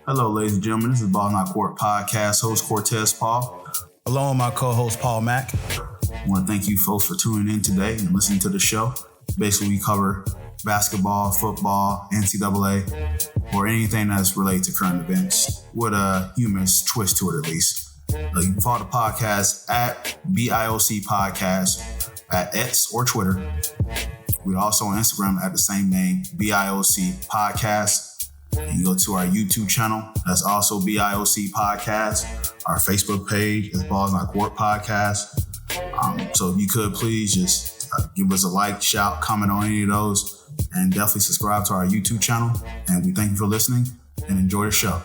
Hello, ladies and gentlemen. This is Ball Not Court Podcast host Cortez Paul. Along with my co-host Paul Mack. I want to thank you folks for tuning in today and listening to the show. Basically, we cover basketball, football, NCAA, or anything that's related to current events with a humorous twist to it, at least. You can follow the podcast at BIOC Podcast at X or Twitter. We're also on Instagram at the same name, BIOC Podcast. You go to our YouTube channel, that's also BIOC Podcast. Our Facebook page is Balls Not Court Podcast. So if you could please just give us a like, shout, comment on any of those, and definitely subscribe to our YouTube channel. And we thank you for listening and enjoy the show.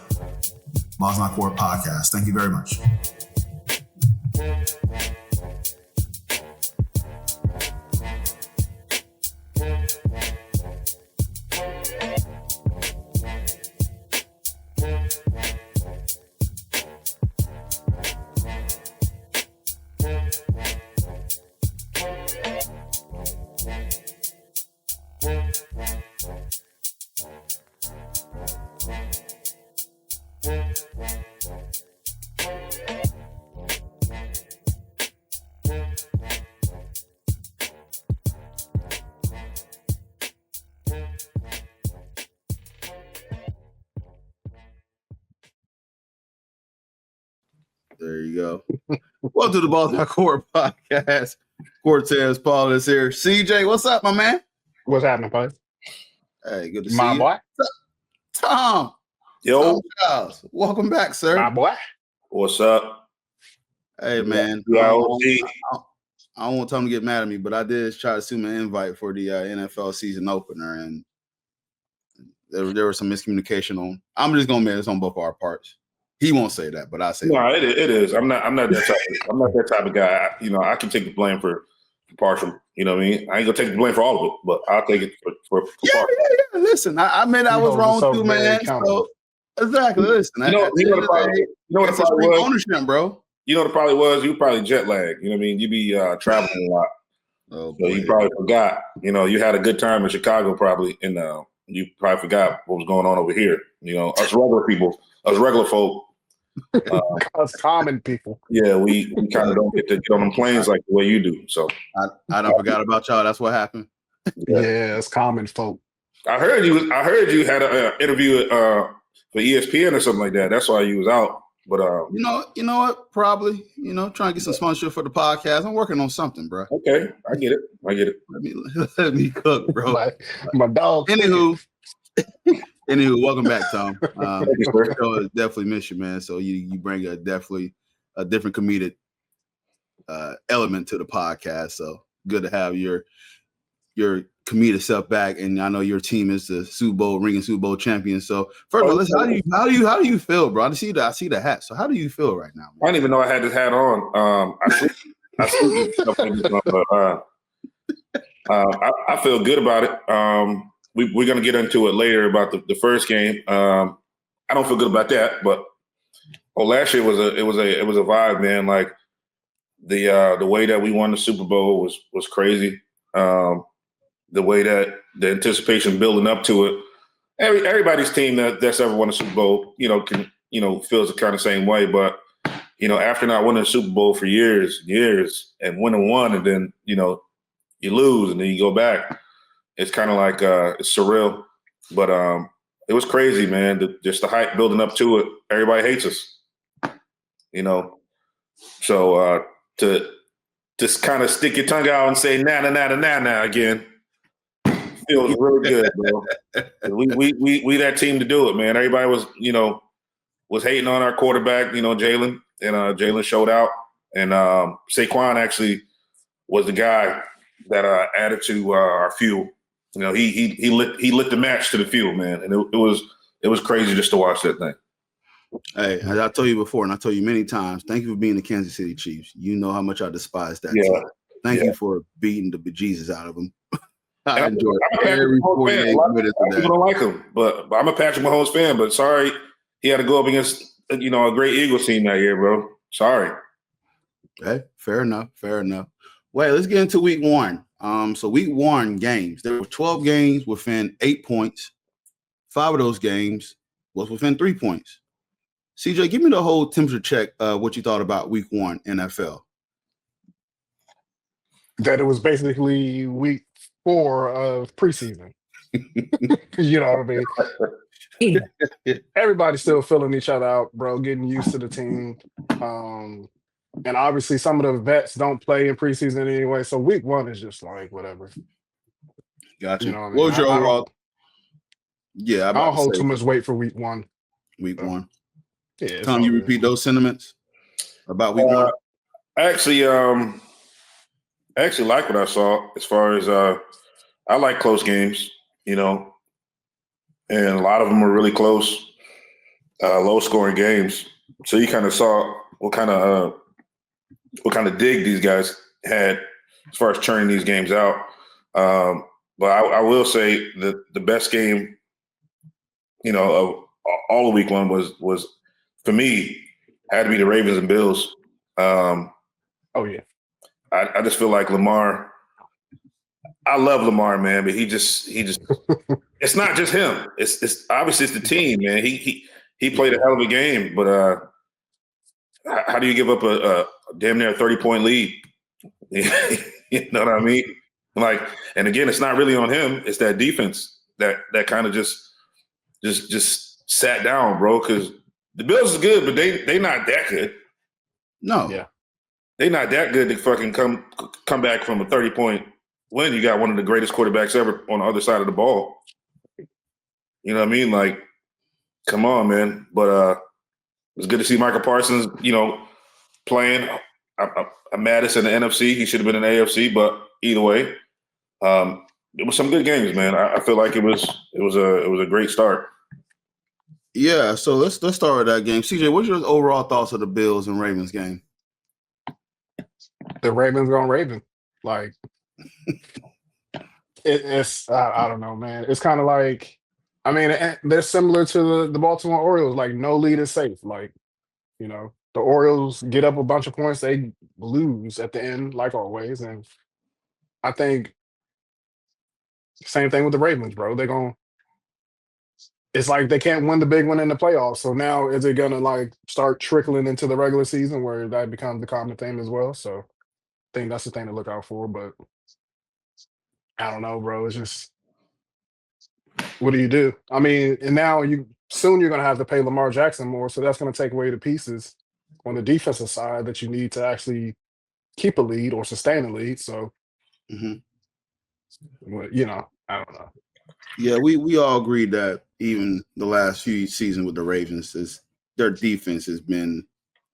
Balls Not Court Podcast. Thank you very much. There you go. Welcome to the Balls Not Court Podcast. Cortez Paul is here. CJ, what's up, my man? What's happening, bud? Hey, good to see my you. Boy. Tom. Yo. Tom Giles. Welcome back, sir. My boy. What's up? Hey, man. I don't want Tom to get mad at me, but I did try to send an invite for the NFL season opener, and there was some miscommunication on. I'm just gonna admit it's on both our parts. He won't say that, but I say no, it is. I'm not that type. I'm not that type of guy. I can take the blame for partial. You know what I mean? I ain't gonna take the blame for all of it, but I'll take it for yeah. Listen, I admit I was wrong too, man. So, exactly. Listen, you know what the problem was? Ownership, bro. You know what it probably was? You probably jet lagged. You know what I mean? You be traveling a lot, so you probably forgot. You had a good time in Chicago, probably, and you probably forgot what was going on over here. Us regular people, us regular folk. Us common people. Yeah, we kind of don't get to get on them planes like the way you do. So I don't forgot about y'all. That's what happened. Yeah, it's common folk. I heard you had an interview for ESPN or something like that. That's why you was out. But you know what? Probably trying to get some sponsorship for the podcast. I'm working on something, bro. Okay, I get it. Let me cook, bro. My dog. Anywho, welcome back, Tom. Definitely miss you, man. So you bring definitely a different comedic element to the podcast. So good to have your comedic self back, and I know your team is the Super Bowl champion. So first of all, listen, how do you feel, bro? I see the hat. So how do you feel right now, man? I didn't even know I had this hat on. I feel good about it. We're gonna get into it later about the first game. I don't feel good about that, but last year was a vibe, man. Like the way that we won the Super Bowl was crazy. The way that the anticipation building up to it, everybody's team that's ever won a Super Bowl, feels the kind of same way. But after not winning a Super Bowl for years, and winning one, and then you lose, and then you go back. It's kind of like it's surreal, but it was crazy, man. Just the hype building up to it. Everybody hates us, So to just kind of stick your tongue out and say nah again feels really good, bro. we that team to do it, man. Everybody was hating on our quarterback, Jalen, and Jalen showed out, and Saquon actually was the guy that added to our fuel. He lit the match to the field, man, and it was crazy just to watch that thing. Hey, as I told you before, and I told you many times, thank you for being the Kansas City Chiefs. You know how much I despise that team. Thank you for beating the bejesus out of them. I enjoy every 48 minutes of that. People don't like him, but I'm a Patrick Mahomes fan. But sorry, he had to go up against a great Eagles team that year, bro. Sorry. Okay, fair enough. Wait, let's get into week one. So week one games, there were 12 games within 8 points. 5 of those games was within 3 points. CJ, give me the whole temperature check what you thought about week 1 NFL. That it was basically week 4 of preseason. You know what I mean? Everybody's still filling each other out, bro, getting used to the team. And obviously some of the vets don't play in preseason anyway. So week 1 is just like whatever. Gotcha. You know what I mean? What was your overall? Yeah, I don't hold too much weight for week 1. Week 1. Yeah. Tom, you repeat those sentiments about week 1? I actually like what I saw as far as I like close games, you know, and a lot of them were really close, low scoring games. So you kind of saw what kind of dig these guys had as far as churning these games out. But I will say that the best game, you know, of all of week 1 was for me had to be the Ravens and Bills. Oh yeah. I just feel like Lamar. I love Lamar, man, but he just it's not just him. It's obviously it's the team, man. He played a hell of a game, but how do you give up a damn near 30-point lead? You know what I mean? Like, and again, it's not really on him. It's that defense that kind of just sat down, bro. Because the Bills is good, but they not that good. No. Yeah. They not that good to fucking come back from a 30-point win. You got one of the greatest quarterbacks ever on the other side of the ball. You know what I mean? Like, come on, man. But it was good to see Michael Parsons, you know, playing. I'm maddest in the NFC. He should have been in the AFC, but either way, it was some good games, man. I feel like it was a great start. Yeah, so let's start with that game. CJ, what's your overall thoughts of the Bills and Ravens game? The Ravens gonna Raven. Like it's I don't know, man. It's kind of like, I mean, they're similar to the Baltimore Orioles. Like, no lead is safe. Like, you know, the Orioles get up a bunch of points, they lose at the end, like always. And I think same thing with the Ravens, bro. It's like they can't win the big one in the playoffs. So now is it gonna like start trickling into the regular season where that becomes the common thing as well? So I think that's the thing to look out for. But I don't know, bro. It's just, what do you do? I mean, and now soon you're gonna have to pay Lamar Jackson more, so that's gonna take away the pieces on the defensive side that you need to actually keep a lead or sustain a lead. So, you know, I don't know. Yeah, we all agreed that even the last few seasons with the Ravens, their defense has been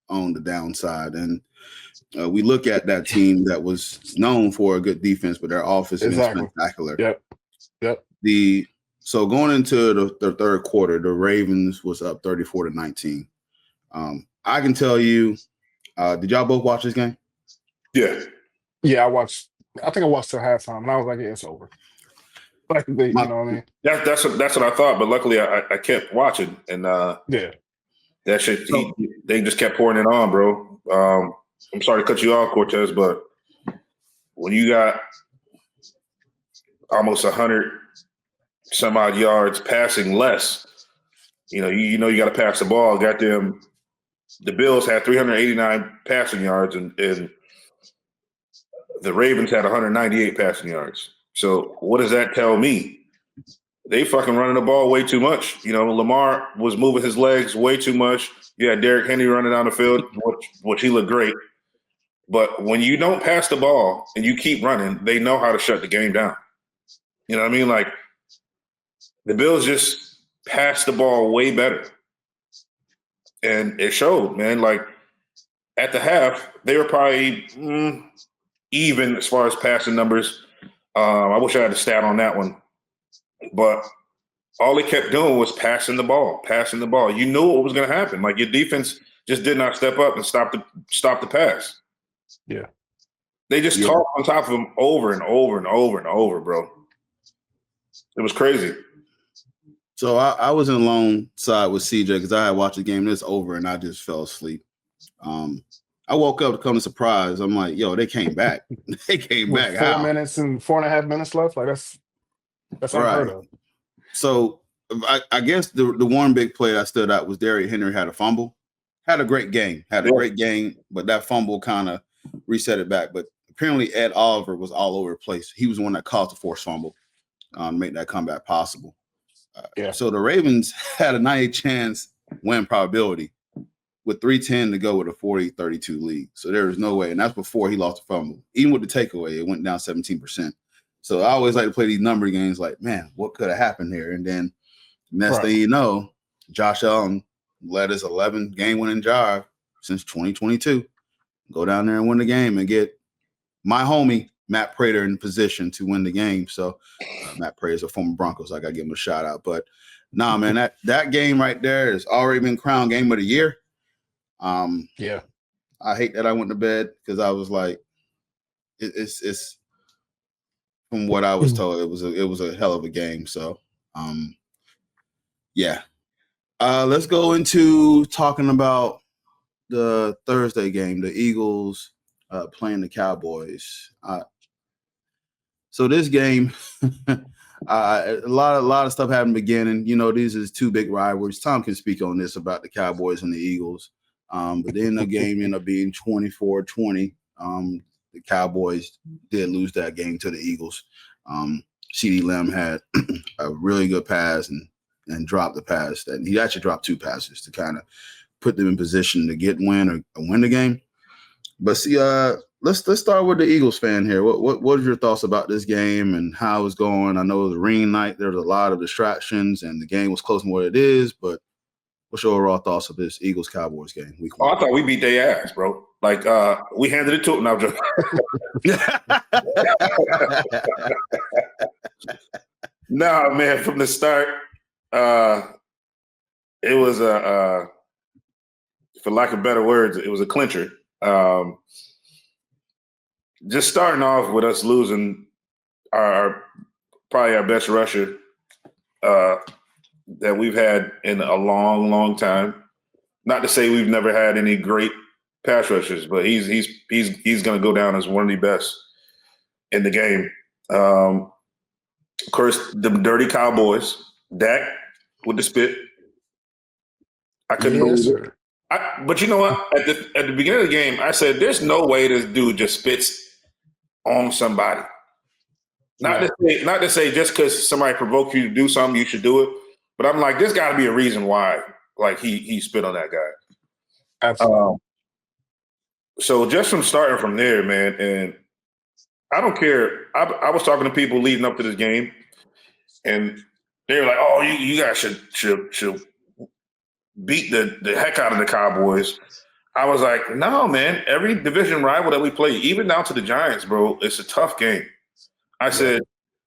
on the downside. And we look at that team that was known for a good defense, but their offense has been spectacular. Yep. So going into the third quarter, the Ravens was up 34-19. I can tell you, did y'all both watch this game? Yeah. Yeah, I think I watched till halftime, and I was like, yeah, it's over. Like, you know what I mean? That's what I thought, but luckily I kept watching, and yeah, that shit they just kept pouring it on, bro. I'm sorry to cut you off, Cortez, but when you got almost 100 some odd yards passing less, you know you got to pass the ball. Got them. The Bills had 389 passing yards, and the Ravens had 198 passing yards. So what does that tell me? They fucking running the ball way too much. You know, Lamar was moving his legs way too much. You had Derrick Henry running down the field, which he looked great. But when you don't pass the ball and you keep running, they know how to shut the game down. You know what I mean? Like, the Bills just passed the ball way better. And it showed, man. Like, at the half, they were probably even as far as passing numbers. I wish I had a stat on that one. But all they kept doing was passing the ball. You knew what was going to happen. Like, your defense just did not step up and stop the pass. Yeah. They just talked on top of them over and over and over and over, bro. It was crazy. So I was in alongside with CJ because I had watched the game this over and I just fell asleep. I woke up to come to surprise. I'm like, yo, they came back. They came back. 4 minutes and 4.5 minutes left. Like, that's unheard of. So I guess the one big play that stood out was Derrick Henry had a fumble. Had a great game, but that fumble kind of reset it back. But apparently Ed Oliver was all over the place. He was the one that caused the forced fumble to make that comeback possible. So the Ravens had a 90 chance win probability with 3:10 to go with a 40-32 lead. So there was no way. And that's before he lost the fumble. Even with the takeaway, it went down 17%. So I always like to play these number games like, man, what could have happened here? And then next thing you know, Josh Allen led his 11 game-winning drive since 2022. Go down there and win the game and get my homie, Matt Prater, in position to win the game. So Matt Prater is a former Broncos. So I got to give him a shout out. But nah, man, that game right there has already been crowned game of the year. I hate that I went to bed because I was like, it's from what I was told, it was a hell of a game. So, let's go into talking about the Thursday game, the Eagles playing the Cowboys. So this game, a lot of stuff happened beginning. You know, these are two big rivalries. Tom can speak on this about the Cowboys and the Eagles. But then the game ended up being 24-20. The Cowboys did lose that game to the Eagles. CeeDee Lamb had a really good pass and dropped the pass. And he actually dropped two passes to kind of put them in position to win the game. But see, let's start with the Eagles fan here. What are your thoughts about this game and how it's going? I know it was a rain night. There was a lot of distractions, and the game was close than what it is. But what's your overall thoughts of this Eagles-Cowboys game? Week 1? I thought we beat their ass, bro. Like, we handed it to them. Now, no, man, from the start, it was for lack of better words, it was a clincher. Just starting off with us losing probably our best rusher that we've had in a long, long time. Not to say we've never had any great pass rushers, but he's going to go down as one of the best in the game. Of course, the dirty Cowboys, Dak with the spit. I couldn't believe it. But you know what? At the beginning of the game, I said, "There's no way this dude just spits on somebody." Not to say just because somebody provoked you to do something, you should do it. But I'm like, there's got to be a reason why, like he spit on that guy. Absolutely. So just from starting from there, man, and I don't care. I was talking to people leading up to this game, and they were like, "Oh, you guys should beat the heck out of the Cowboys." I was like, "No, man. Every division rival that we play, even down to the Giants, bro, it's a tough game." I said,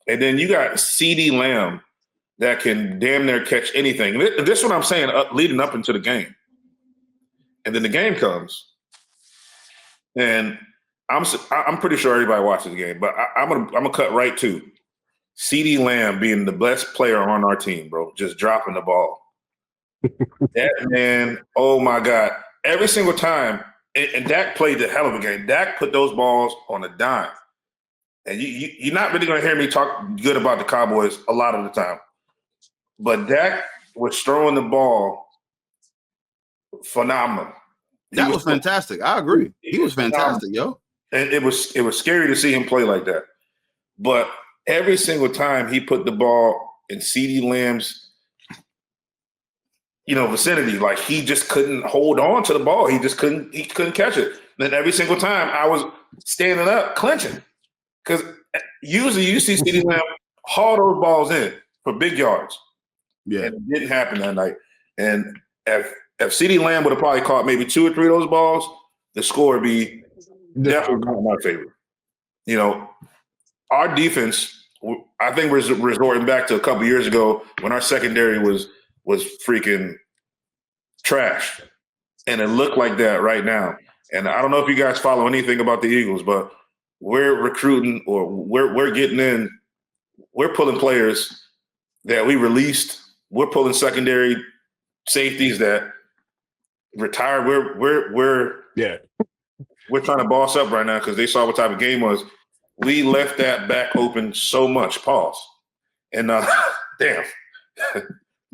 and then you got CeeDee Lamb that can damn near catch anything. This is what I'm saying leading up into the game. And then the game comes. And I'm pretty sure everybody watches the game, but I'm gonna cut right to CeeDee Lamb being the best player on our team, bro, just dropping the ball. That man, oh my God. Every single time, and Dak played the hell of a game. Dak put those balls on a dime. And you're not really going to hear me talk good about the Cowboys a lot of the time. But Dak was throwing the ball phenomenal. That was fantastic. I agree. He was fantastic, yo. And it was scary to see him play like that. But every single time he put the ball in CeeDee Lamb's, vicinity, like he just couldn't hold on to the ball. He couldn't catch it. Then every single time I was standing up, clenching. Because usually you see CeeDee Lamb haul those balls in for big yards. Yeah. And it didn't happen that night. And if CeeDee Lamb would have probably caught maybe 2 or 3 of those balls, the score would be definitely not in my favor. Our defense, I think we're resorting back to a couple years ago when our secondary was freaking trash. And it looked like that right now. And I don't know if you guys follow anything about the Eagles, but we're recruiting or we're getting in. We're pulling players that we released. We're pulling secondary safeties that retired. We're trying to boss up right now because they saw what type of game it was. We left that back open so much. Pause. And damn.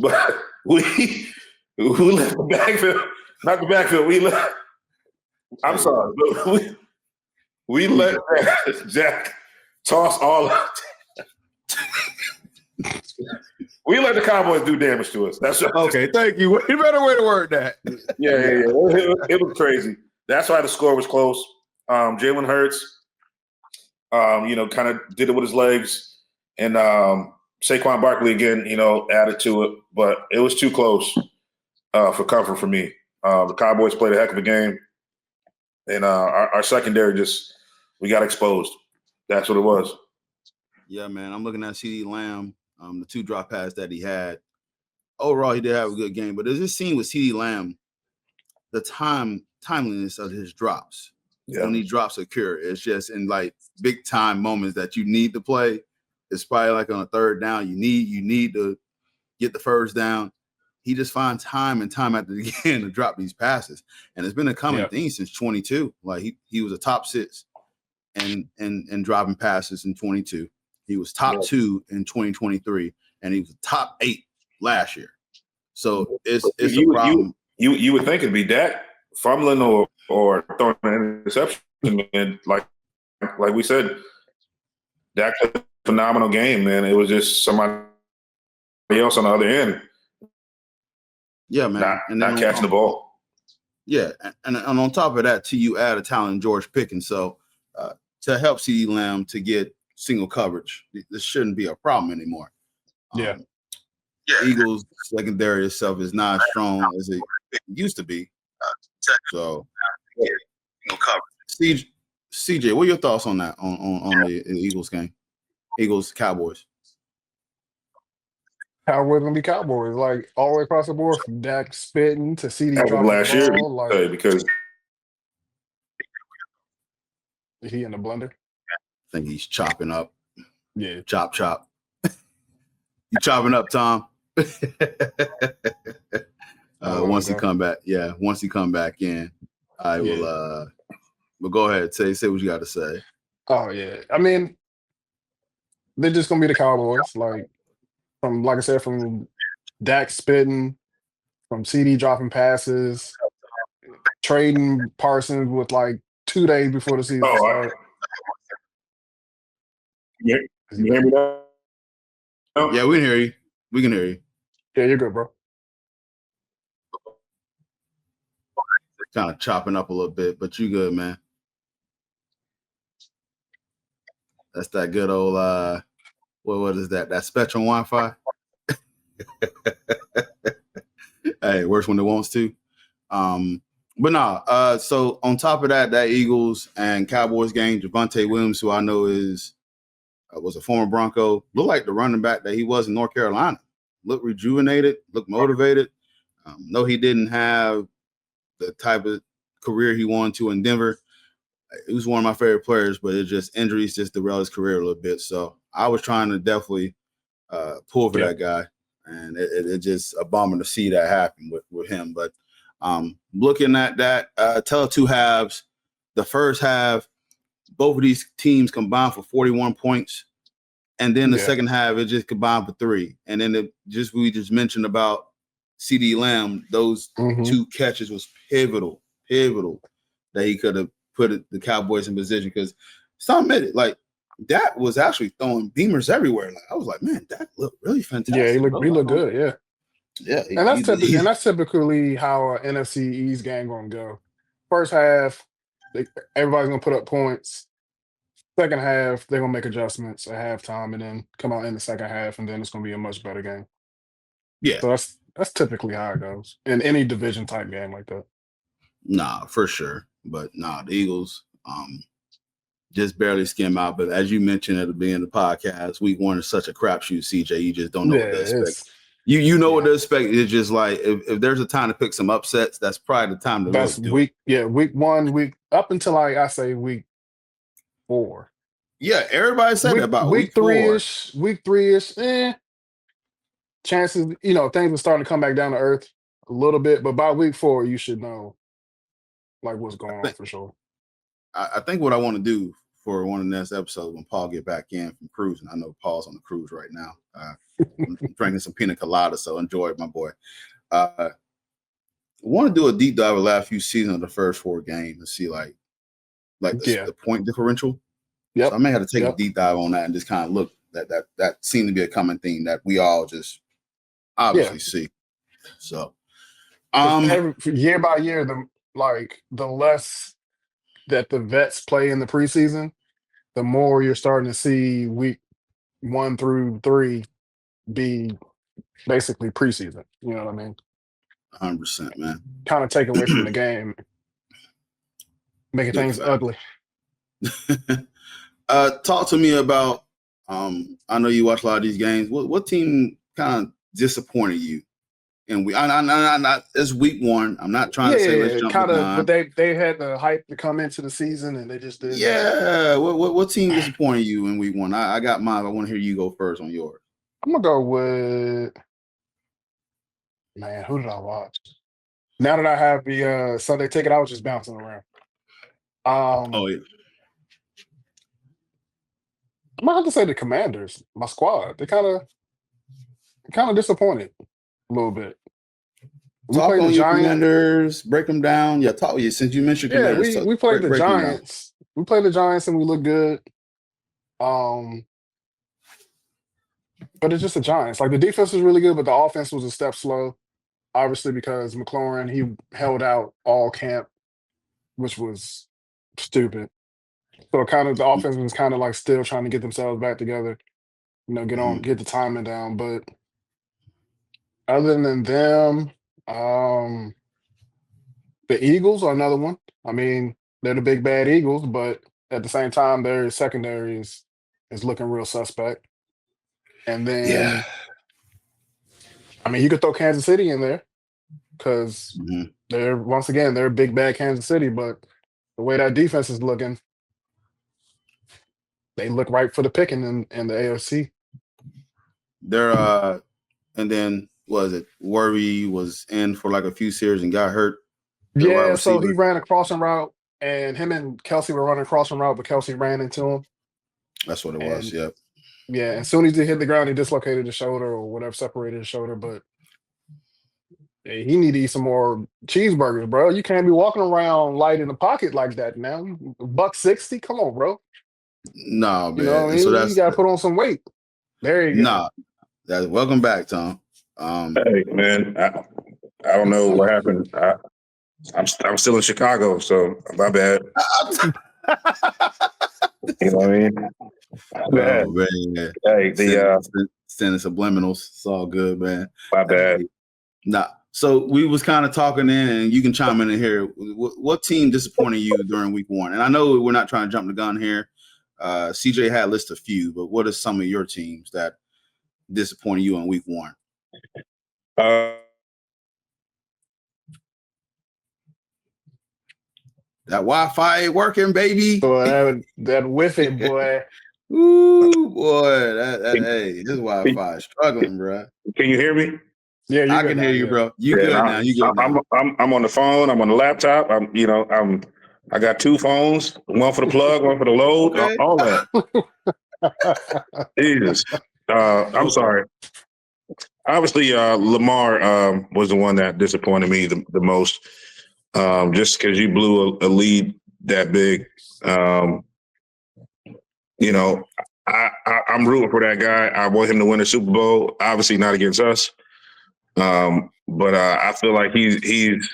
But we left the backfield, not the backfield. I'm sorry, but we let Jack toss all out. We let the Cowboys do damage to us. That's okay. Thank you. What better way to word that? Yeah. It was crazy. That's why the score was close. Jalen Hurts, kind of did it with his legs, and Saquon Barkley again, added to it, but it was too close for comfort for me. The Cowboys played a heck of a game, and our secondary we got exposed. That's what it was. Yeah, man. I'm looking at CeeDee Lamb, the 2 drop passes that he had. Overall, he did have a good game, but there's this scene with CeeDee Lamb, the timeliness of his drops. Yeah. When he drops occur, it's just in like big time moments that you need to play. It's probably like on a 3rd down. You need to get the first down. He just finds time and time after again to drop these passes. And it's been a common thing since 22. Like he was a top 6 and dropping passes in 22. He was top 2 in 2023, and he was top 8 last year. So it's a problem. You would think it'd be Dak fumbling or throwing an interception, and like we said, Dak had a phenomenal game, man. It was just somebody else on the other end. Yeah, man. Not catching the ball. Yeah, and on top of that, too, you add a talented George Pickens. So to help CeeDee Lamb to get single coverage, this shouldn't be a problem anymore. Eagles secondary itself is not as strong as it used to be. So, CJ, what are your thoughts on that? On the Eagles game, Eagles Cowboys. Cowboys gonna be Cowboys, like all the way across the board, from Dak spitting to CeeDee dropping last year, because is he in the blender? I think he's chopping up. Yeah, chop. You chopping up, Tom? Once he come back in, I will. But go ahead, say what you got to say. Oh yeah, I mean, they're just gonna be the Cowboys. Like I said, from Dak spitting, from CD dropping passes, trading Parsons with like 2 days before the season started. Yeah, you hear me now? Yeah, we can hear you. Yeah, you're good, bro. Kind of chopping up a little bit, but you good, man. That's that good old what is that? That Spectrum Wi-Fi? Hey, works when it wants to. But no, so on top of that Eagles and Cowboys game, Javonte Williams, who I know was a former Bronco, looked like the running back that he was in North Carolina. Looked rejuvenated, looked motivated. No, he didn't have the type of career he wanted to in Denver. He was one of my favorite players, but it just injuries just derailed his career a little bit. So I was trying to definitely pull for that guy, and it just a bummer to see that happen with him. But looking at that, tell 2 halves. The first half, both of these teams combined for 41 points, and then the second half it just combined for 3. And then we just mentioned about CeeDee Lamb, those 2 catches was pivotal that he could have put the Cowboys in position, because some admit it, like that was actually throwing beamers everywhere. Like I was like, man, that looked really fantastic. Yeah, he looked good. Yeah, and that's typically how an NFC East game gonna go. First half, everybody's gonna put up points. Second half, they're gonna make adjustments at halftime, and then come out in the second half, and then it's gonna be a much better game. Yeah, so that's typically how it goes in any division type game like that. Nah, for sure. But the Eagles just barely skim out. But as you mentioned at the beginning of the podcast, week 1 is such a crapshoot, CJ. You just don't know what to expect. You know what to expect. It's just like if there's a time to pick some upsets, that's probably the time to do week. Yeah, week 1, up until I say week 4. Yeah, everybody said that about week 3-ish. Week 3-ish, chances, things are starting to come back down to earth a little bit. But by week 4, you should know like what's going on for sure. I think what I want to do for one of the next episodes when Paul get back in from cruising. I know Paul's on the cruise right now. I'm drinking some pina colada, so enjoy it, my boy. I want to do a deep dive of the last few seasons of the first 4 games and see like the point differential. Yep. So I may have to take a deep dive on that and just kind of look. That seemed to be a common theme that we all just obviously see. So year by year, the less that the vets play in the preseason, the more you're starting to see week 1 through 3 be basically preseason. You know what I mean? 100%, man. Kind of take away from the game, making things ugly. Talk to me about. I know you watch a lot of these games. What team kind of disappointed you? And it's week 1. I'm not trying to say let's jump kind the of, gun. but they had the hype to come into the season, and they just did. Yeah. What team disappointed you in week 1? I got mine. I want to hear you go first on yours. I'm gonna go with man. Who did I watch? Now that I have the Sunday ticket, I was just bouncing around. Oh yeah. I might have to say the Commanders, my squad. They kind of disappointed a little bit. Talk on your Commanders, break them down. Yeah, talk you since you mentioned Commanders. Yeah, we played the Giants. We played the Giants and we looked good. But it's just the Giants. Like the defense was really good, but the offense was a step slow. Obviously, because McLaurin, he held out all camp, which was stupid. So the offense was kind of like still trying to get themselves back together, get the timing down. But other than them, the Eagles are another one. I mean, they're the big bad Eagles, but at the same time, their secondary is looking real suspect. And then, I mean, you could throw Kansas City in there because they're a big bad Kansas City, but the way that defense is looking, they look right for the picking in the AFC. They're and then Worry was in for like a few series and got hurt. Yeah, so he ran a crossing route, and him and Kelsey were running a crossing route, but Kelsey ran into him. That's what it was. Yep. Yeah, and as soon as he hit the ground, he dislocated his shoulder or whatever, separated his shoulder. But he need to eat some more cheeseburgers, bro. You can't be walking around light in the pocket like that now. $160, come on, bro. No, man. So you got to put on some weight. There you go. Nah, welcome back, Tom. Hey, man, I don't know what happened. I'm still in Chicago, so my bad. You know what I mean? Man. Hey, sending subliminals. It's all good, man. My bad. Nah. So we was kind of talking in, and you can chime in here. What team disappointed you during week 1? And I know we're not trying to jump the gun here. CJ had listed a few, but what are some of your teams that disappointed you in week 1? That Wi-Fi ain't working, baby. Boy, that whiffing, boy. Ooh, boy. Hey, this Wi-Fi is struggling, bro. Can you hear me? Yeah, I can hear you, bro. You good now? You good now? I'm on the phone. I'm on the laptop. I got 2 phones. One for the plug, one for the load. Okay. All that. Jesus. I'm sorry. Obviously, Lamar was the one that disappointed me the most. Just because you blew a lead that big, I'm rooting for that guy. I want him to win a Super Bowl. Obviously, not against us, but I feel like he's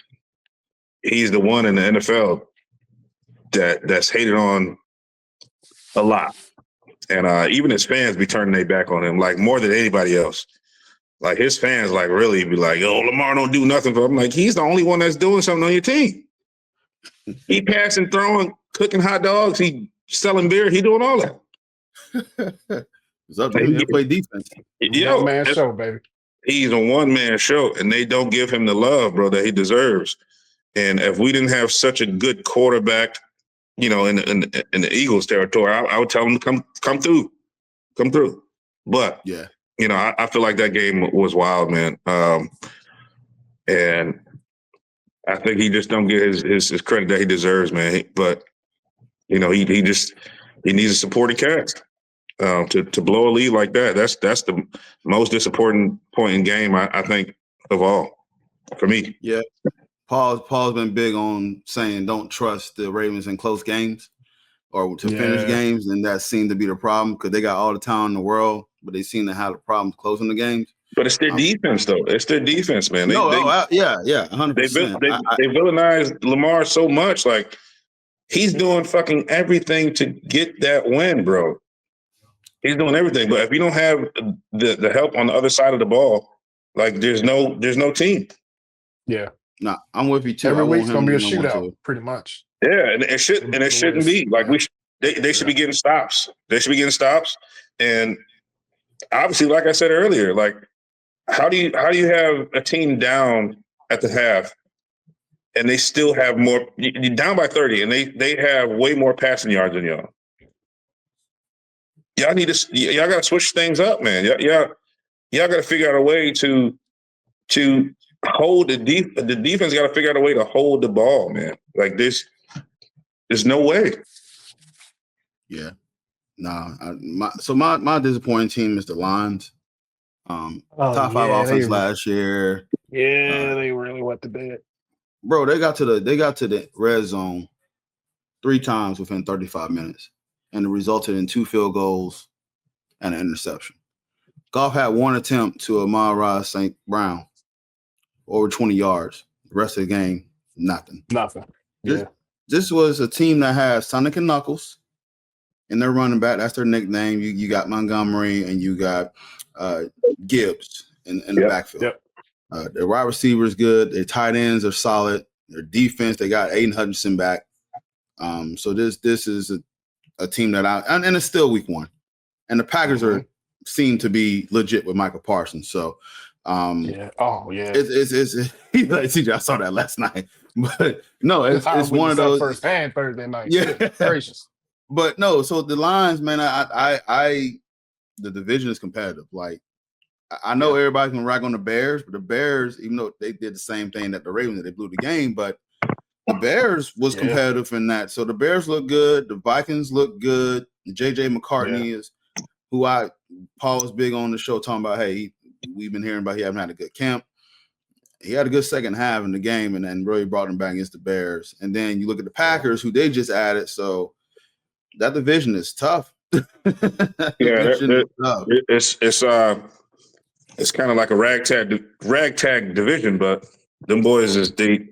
the one in the NFL that's hated on a lot, and even his fans be turning their back on him, like more than anybody else. Like his fans, like really be like, "Yo, Lamar don't do nothing for him." Like he's the only one that's doing something on your team. He passing, throwing, cooking hot dogs. He selling beer. He doing all that. It's up to him to play defense. One man show, baby. He's a one man show, and they don't give him the love, bro, that he deserves. And if we didn't have such a good quarterback, in the Eagles territory, I would tell him to come through. But yeah. I feel like that game was wild, man. And I think he just don't get his credit that he deserves, man. But he He needs a supporting cast to blow a lead like that. That's the most disappointing point in game, I think, of all for me. Yeah. Paul's been big on saying don't trust the Ravens in close games or to finish games, and that seemed to be the problem because they got all the talent in the world, but they seem to have the problems closing the games. But it's their defense, though. It's their defense, man. 100%. They villainized Lamar so much. Like, he's doing fucking everything to get that win, bro. He's doing everything. But if you don't have the help on the other side of the ball, like, there's no team. Yeah. Nah, I'm with you too. Every week's gonna be a shootout, pretty much. Yeah, and it shouldn't be. Like, they should be getting stops. They should be getting stops. And obviously, like I said earlier, like, how do you have a team down at the half and they still have more? You're down by 30, and they have way more passing yards than y'all. Y'all got to switch things up, man. Y'all got to figure out a way to hold the defense. Got to figure out a way to hold the ball, man. Like, there's no way. Yeah. Nah. My disappointing team is the Lions. Top 5 offense last year. Yeah, they really went to bed. Bro, they got to the red zone 3 times within 35 minutes, and it resulted in 2 field goals and an interception. Goff had 1 attempt to Amon-Ra St. Brown, over 20 yards. The rest of the game, nothing. This was a team that has Sonic and Knuckles in their running back. That's their nickname. You got Montgomery and you got Gibbs in the backfield. Yep. Their wide receiver is good. Their tight ends are solid. Their defense, they got Aiden Hutchinson back. So this is a team that and it's still week 1. And the Packers seem to be legit with Michael Parsons. So it's like, CJ, I saw that last night. But no, it's one of those first and Thursday night. Yeah. Gracious. But no, so the Lions, man, the division is competitive. Like, I know everybody's gonna rag on the Bears, but the Bears, even though they did the same thing that the Ravens did, they blew the game, but the Bears was competitive in that. So the Bears look good, the Vikings look good. JJ McCartney is who Paul was big on the show talking about, hey, we've been hearing about he haven't had a good camp. He had a good second half in the game and then really brought him back against the Bears. And then you look at the Packers, who they just added. So that division is tough. It's kind of like a ragtag division, but them boys it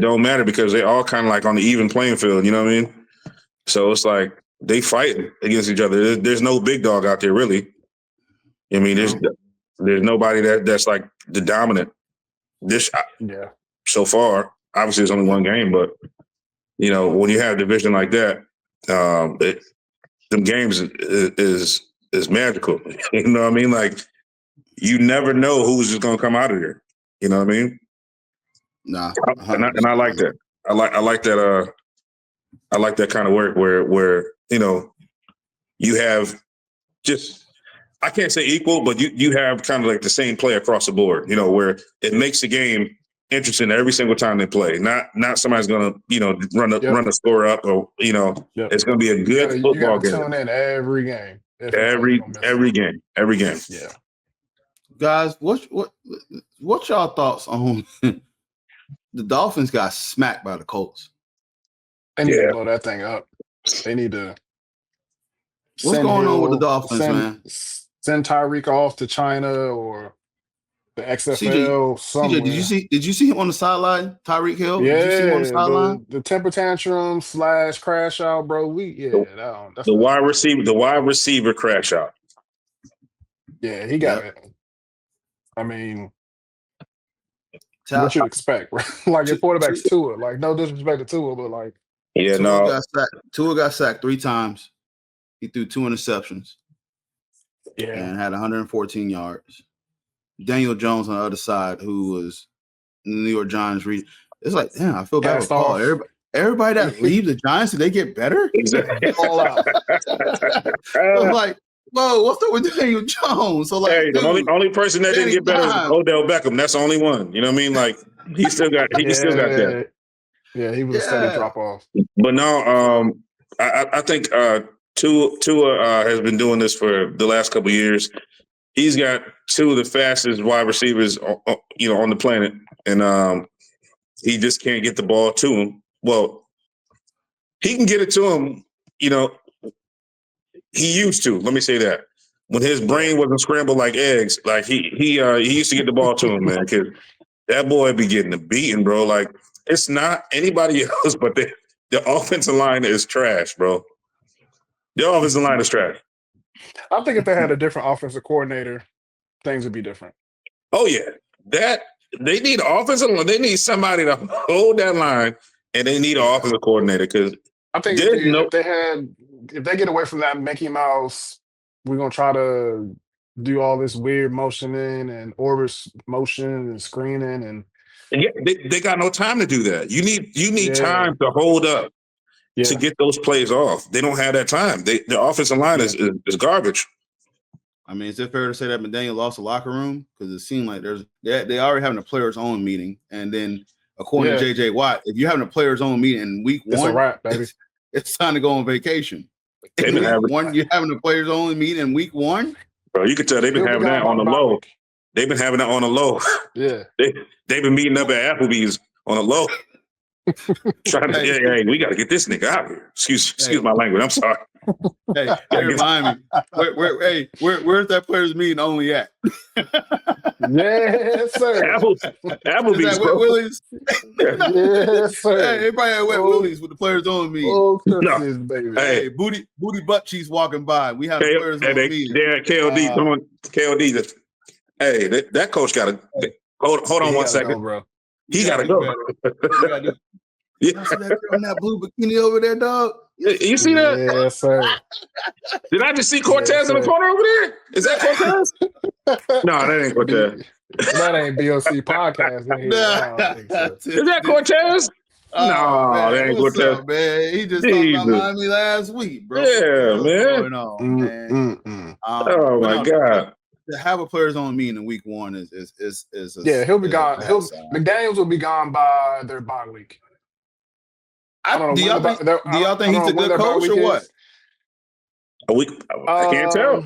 don't matter because they all kind of like on the even playing field. You know what I mean? So it's like they fight against each other. There's no big dog out there, really. I mean, there's nobody that's like the dominant. So far, obviously, it's only one game, but you know, when you have a division like that, them games is magical. You know what I mean? Like, you never know who's just gonna come out of there. You know what I mean? Nah, and I like that. I like that. I like that kind of work where you know you have just. I can't say equal, but you have kind of like the same play across the board, you know, where it makes the game interesting every single time they play. Not somebody's going to, you know, run the score up or, you know, it's going to be a good football game. Tune in every game. Every game. Yeah. Guys, what's y'all thoughts on the Dolphins got smacked by the Colts? They need to blow that thing up. They need to. What's going on with the Dolphins, man? Send Tyreek off to China or the XFL. CJ, did you see him on the sideline? Tyreek Hill? Yeah, did you see him on the sideline? The temper tantrum / crash out, bro. That's the wide receiver crash out. Yeah, he got it. I mean, what you expect, right? Like, your quarterback's Tua. Like, no disrespect to Tua, but like, Tua got sacked 3 times. He threw 2 interceptions. Yeah. And had 114 yards. Daniel Jones on the other side, who was in the New York Giants. It's like, damn, I feel bad for Paul. Everybody that leaves the Giants, did they get better? Exactly. All out. I'm like, whoa, what's up with Daniel Jones? So like, hey, the only person that didn't get better was Odell Beckham. That's the only one. You know what I mean? Like, he still got that. Yeah, he was a steady drop off. But no, I think Tua has been doing this for the last couple of years. He's got two of the fastest wide receivers, on the planet, and he just can't get the ball to him. Well, he can get it to him. He used to. Let me say that when his brain wasn't scrambled like eggs, like he used to get the ball to him, man. Because that boy be getting the beating, bro. Like it's not anybody else, but the offensive line is trash, bro. The offensive line is trash. I think if they had a different offensive coordinator, things would be different. Oh yeah, that they need offensive. They need somebody to hold that line, and they need an offensive coordinator because I think if they get away from that Mickey Mouse, we're gonna try to do all this weird motioning and orbit motion and screening and yeah, they got no time to do that. You need time to hold up to get those plays off. They don't have that time. The offensive line is garbage. I mean, is it fair to say that McDaniel lost the locker room? Because it seemed like they already having a players only meeting, and then according to JJ Watt, if you're having a players only meeting in week one, it's a wrap, baby. It's time to go on vacation. You're having a players only meeting in week one, bro. You can tell they've been having that on the low. They've been having that on the low. Yeah, they've been meeting up at Applebee's on the low. Trying to, hey, we got to get this nigga out here. Excuse my language. I'm sorry. Hey, remind me. Where's that players meeting only at? Yes, sir. Applebee's, bro. Willie's? Yes, sir. Hey, everybody at Willie's with the players only meeting. Oh, Christmas, baby. Hey, booty butt cheeks walking by. We have players only meeting. Yeah, KLD just. Hey, that coach got to hold on 1 second, bro. He got to go. You see that girl in that blue bikini over there, dog? You see that? Yes, sir. Did I just see Cortez in the corner over there? Is that Cortez? No, that ain't Cortez. That ain't BOC podcast. Is that Cortez? No, man, that ain't Cortez. Up, man? He just talked about Miami last week, bro. Yeah, man. Going on, man. Oh my God. To have a players only meeting in week one is he'll be gone. McDaniels will be gone by their bye week. I don't know. Do y'all think he's a good coach or what? A week? I can't tell.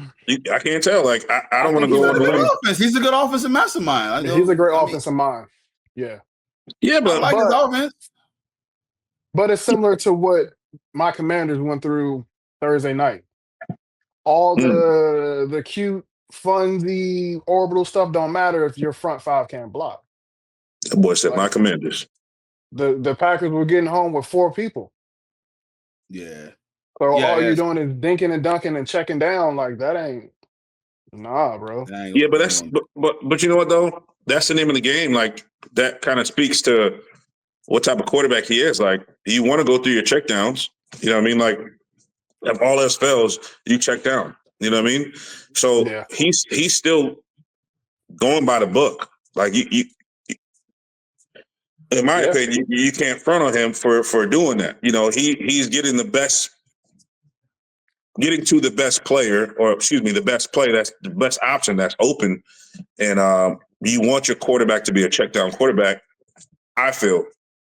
I can't tell. Like I don't want to go on the limb. He's a good offensive mastermind. He's a great offensive mind. Yeah. Yeah, but I like his offense. But it's similar to what my Commanders went through Thursday night. All the cute, funzy, orbital stuff don't matter if your front five can't block. The boy said my Commanders. The Packers were getting home with 4 people. Yeah. So all you're doing is dinking and dunking and checking down. Like that ain't bro. Yeah, but that's but you know what though? That's the name of the game. Like that kind of speaks to what type of quarterback he is. Like you want to go through your checkdowns. You know what I mean? Like if all else fails, you check down. You know what I mean? So he's still going by the book. Like you in my opinion, you can't front on him for doing that. You know, he's getting to the best player, or the best play that's the best option that's open. And you want your quarterback to be a check down quarterback, I feel.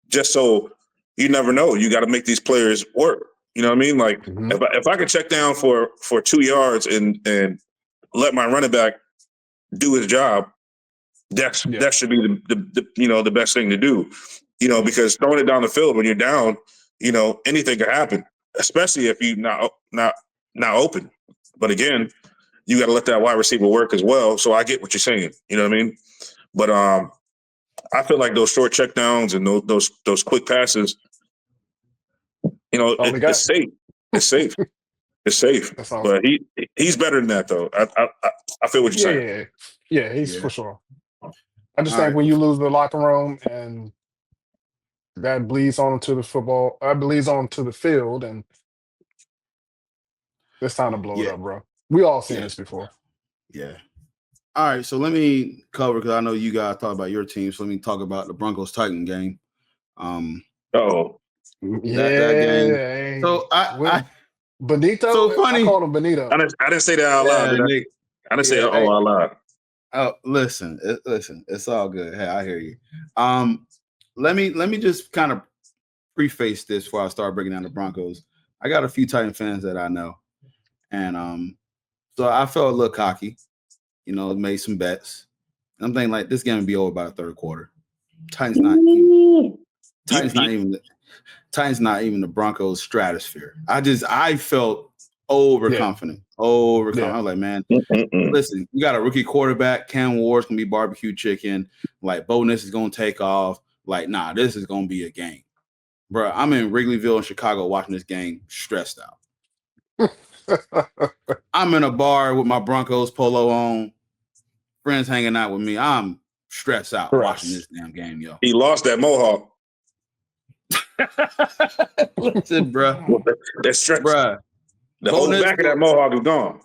Just so you never know. You got to make these players work. You know what I mean? Like if I could check down for 2 yards and let my running back do his job, that should be the best thing to do. You know, because throwing it down the field when you're down, you know, anything could happen, especially if you not open. But again, you got to let that wide receiver work as well. So I get what you're saying. You know what I mean? But I feel like those short checkdowns and those quick passes, you know, it's safe. It's safe. It's safe. Awesome. But he's better than that, though. I feel what you're saying. Yeah, he's for sure. I just think when you lose the locker room and that bleeds onto the field, and it's time to blow it up, bro. We all seen this before. Yeah. All right, so let me cover, because I know you guys talk about your team, so let me talk about the Broncos-Titan game. That game. So Benito. So funny. I called him Benito. I didn't say that out loud. I didn't say out loud. Oh, listen, it's all good. Hey, I hear you. Let me just kind of preface this before I start breaking down the Broncos. I got a few Titan fans that I know, and so I felt a little cocky. Made some bets. I'm thinking like this game will be over by the third quarter. Titans not even the Broncos stratosphere. I felt overconfident. Yeah. I was like, man, listen, you got a rookie quarterback. Cam Ward's gonna be barbecue chicken. Like Bo Nix is gonna take off. Like, nah, this is gonna be a game, bro. I'm in Wrigleyville in Chicago watching this game, stressed out. I'm in a bar with my Broncos polo on, friends hanging out with me. I'm stressed out watching this damn game, yo. He lost that mohawk. Listen, bro. That's stress. Bruh. The whole back of that mohawk is gone.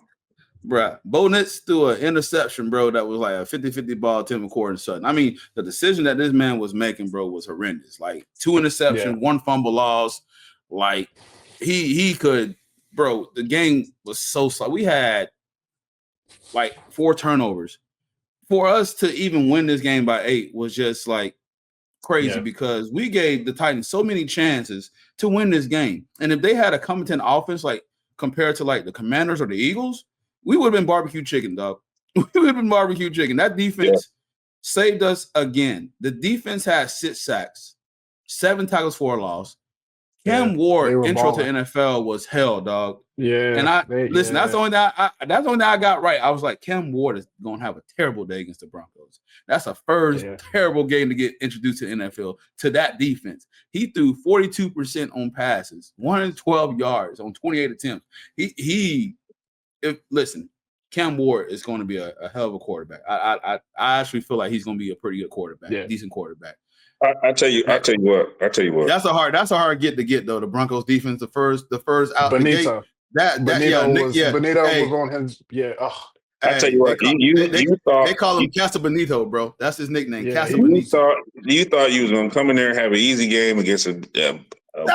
Bruh. Bo Nix threw an interception, bro, that was like a 50-50 ball, Tim McCord and sudden. I mean, the decision that this man was making, bro, was horrendous. Like 2 interceptions, 1 fumble loss. Like he could, bro, the game was so slow. We had like 4 turnovers. For us to even win this game by 8 was just like crazy because we gave the Titans so many chances to win this game. And if they had a competent offense, like compared to like the Commanders or the Eagles, we would have been barbecue chicken, dog. We would have been barbecue chicken. That defense saved us again. The defense had 6 sacks, 7 tackles for a loss. Cam Ward intro to NFL was hell, dog. Yeah. And that's the only thing I got right. I was like, Cam Ward is gonna have a terrible day against the Broncos. That's a first terrible game to get introduced to the NFL to that defense. He threw 42% on passes, 112 yards on 28 attempts. Listen, Cam Ward is going to be a hell of a quarterback. I actually feel like he's going to be a pretty good quarterback, decent quarterback. I tell you what. That's a hard get to get though. The Broncos defense, the first out Benito. The gate. Benito was on his I tell you what, they call him Casa Benito, bro. That's his nickname. Casa Benito. You thought you was gonna come in there and have an easy game against a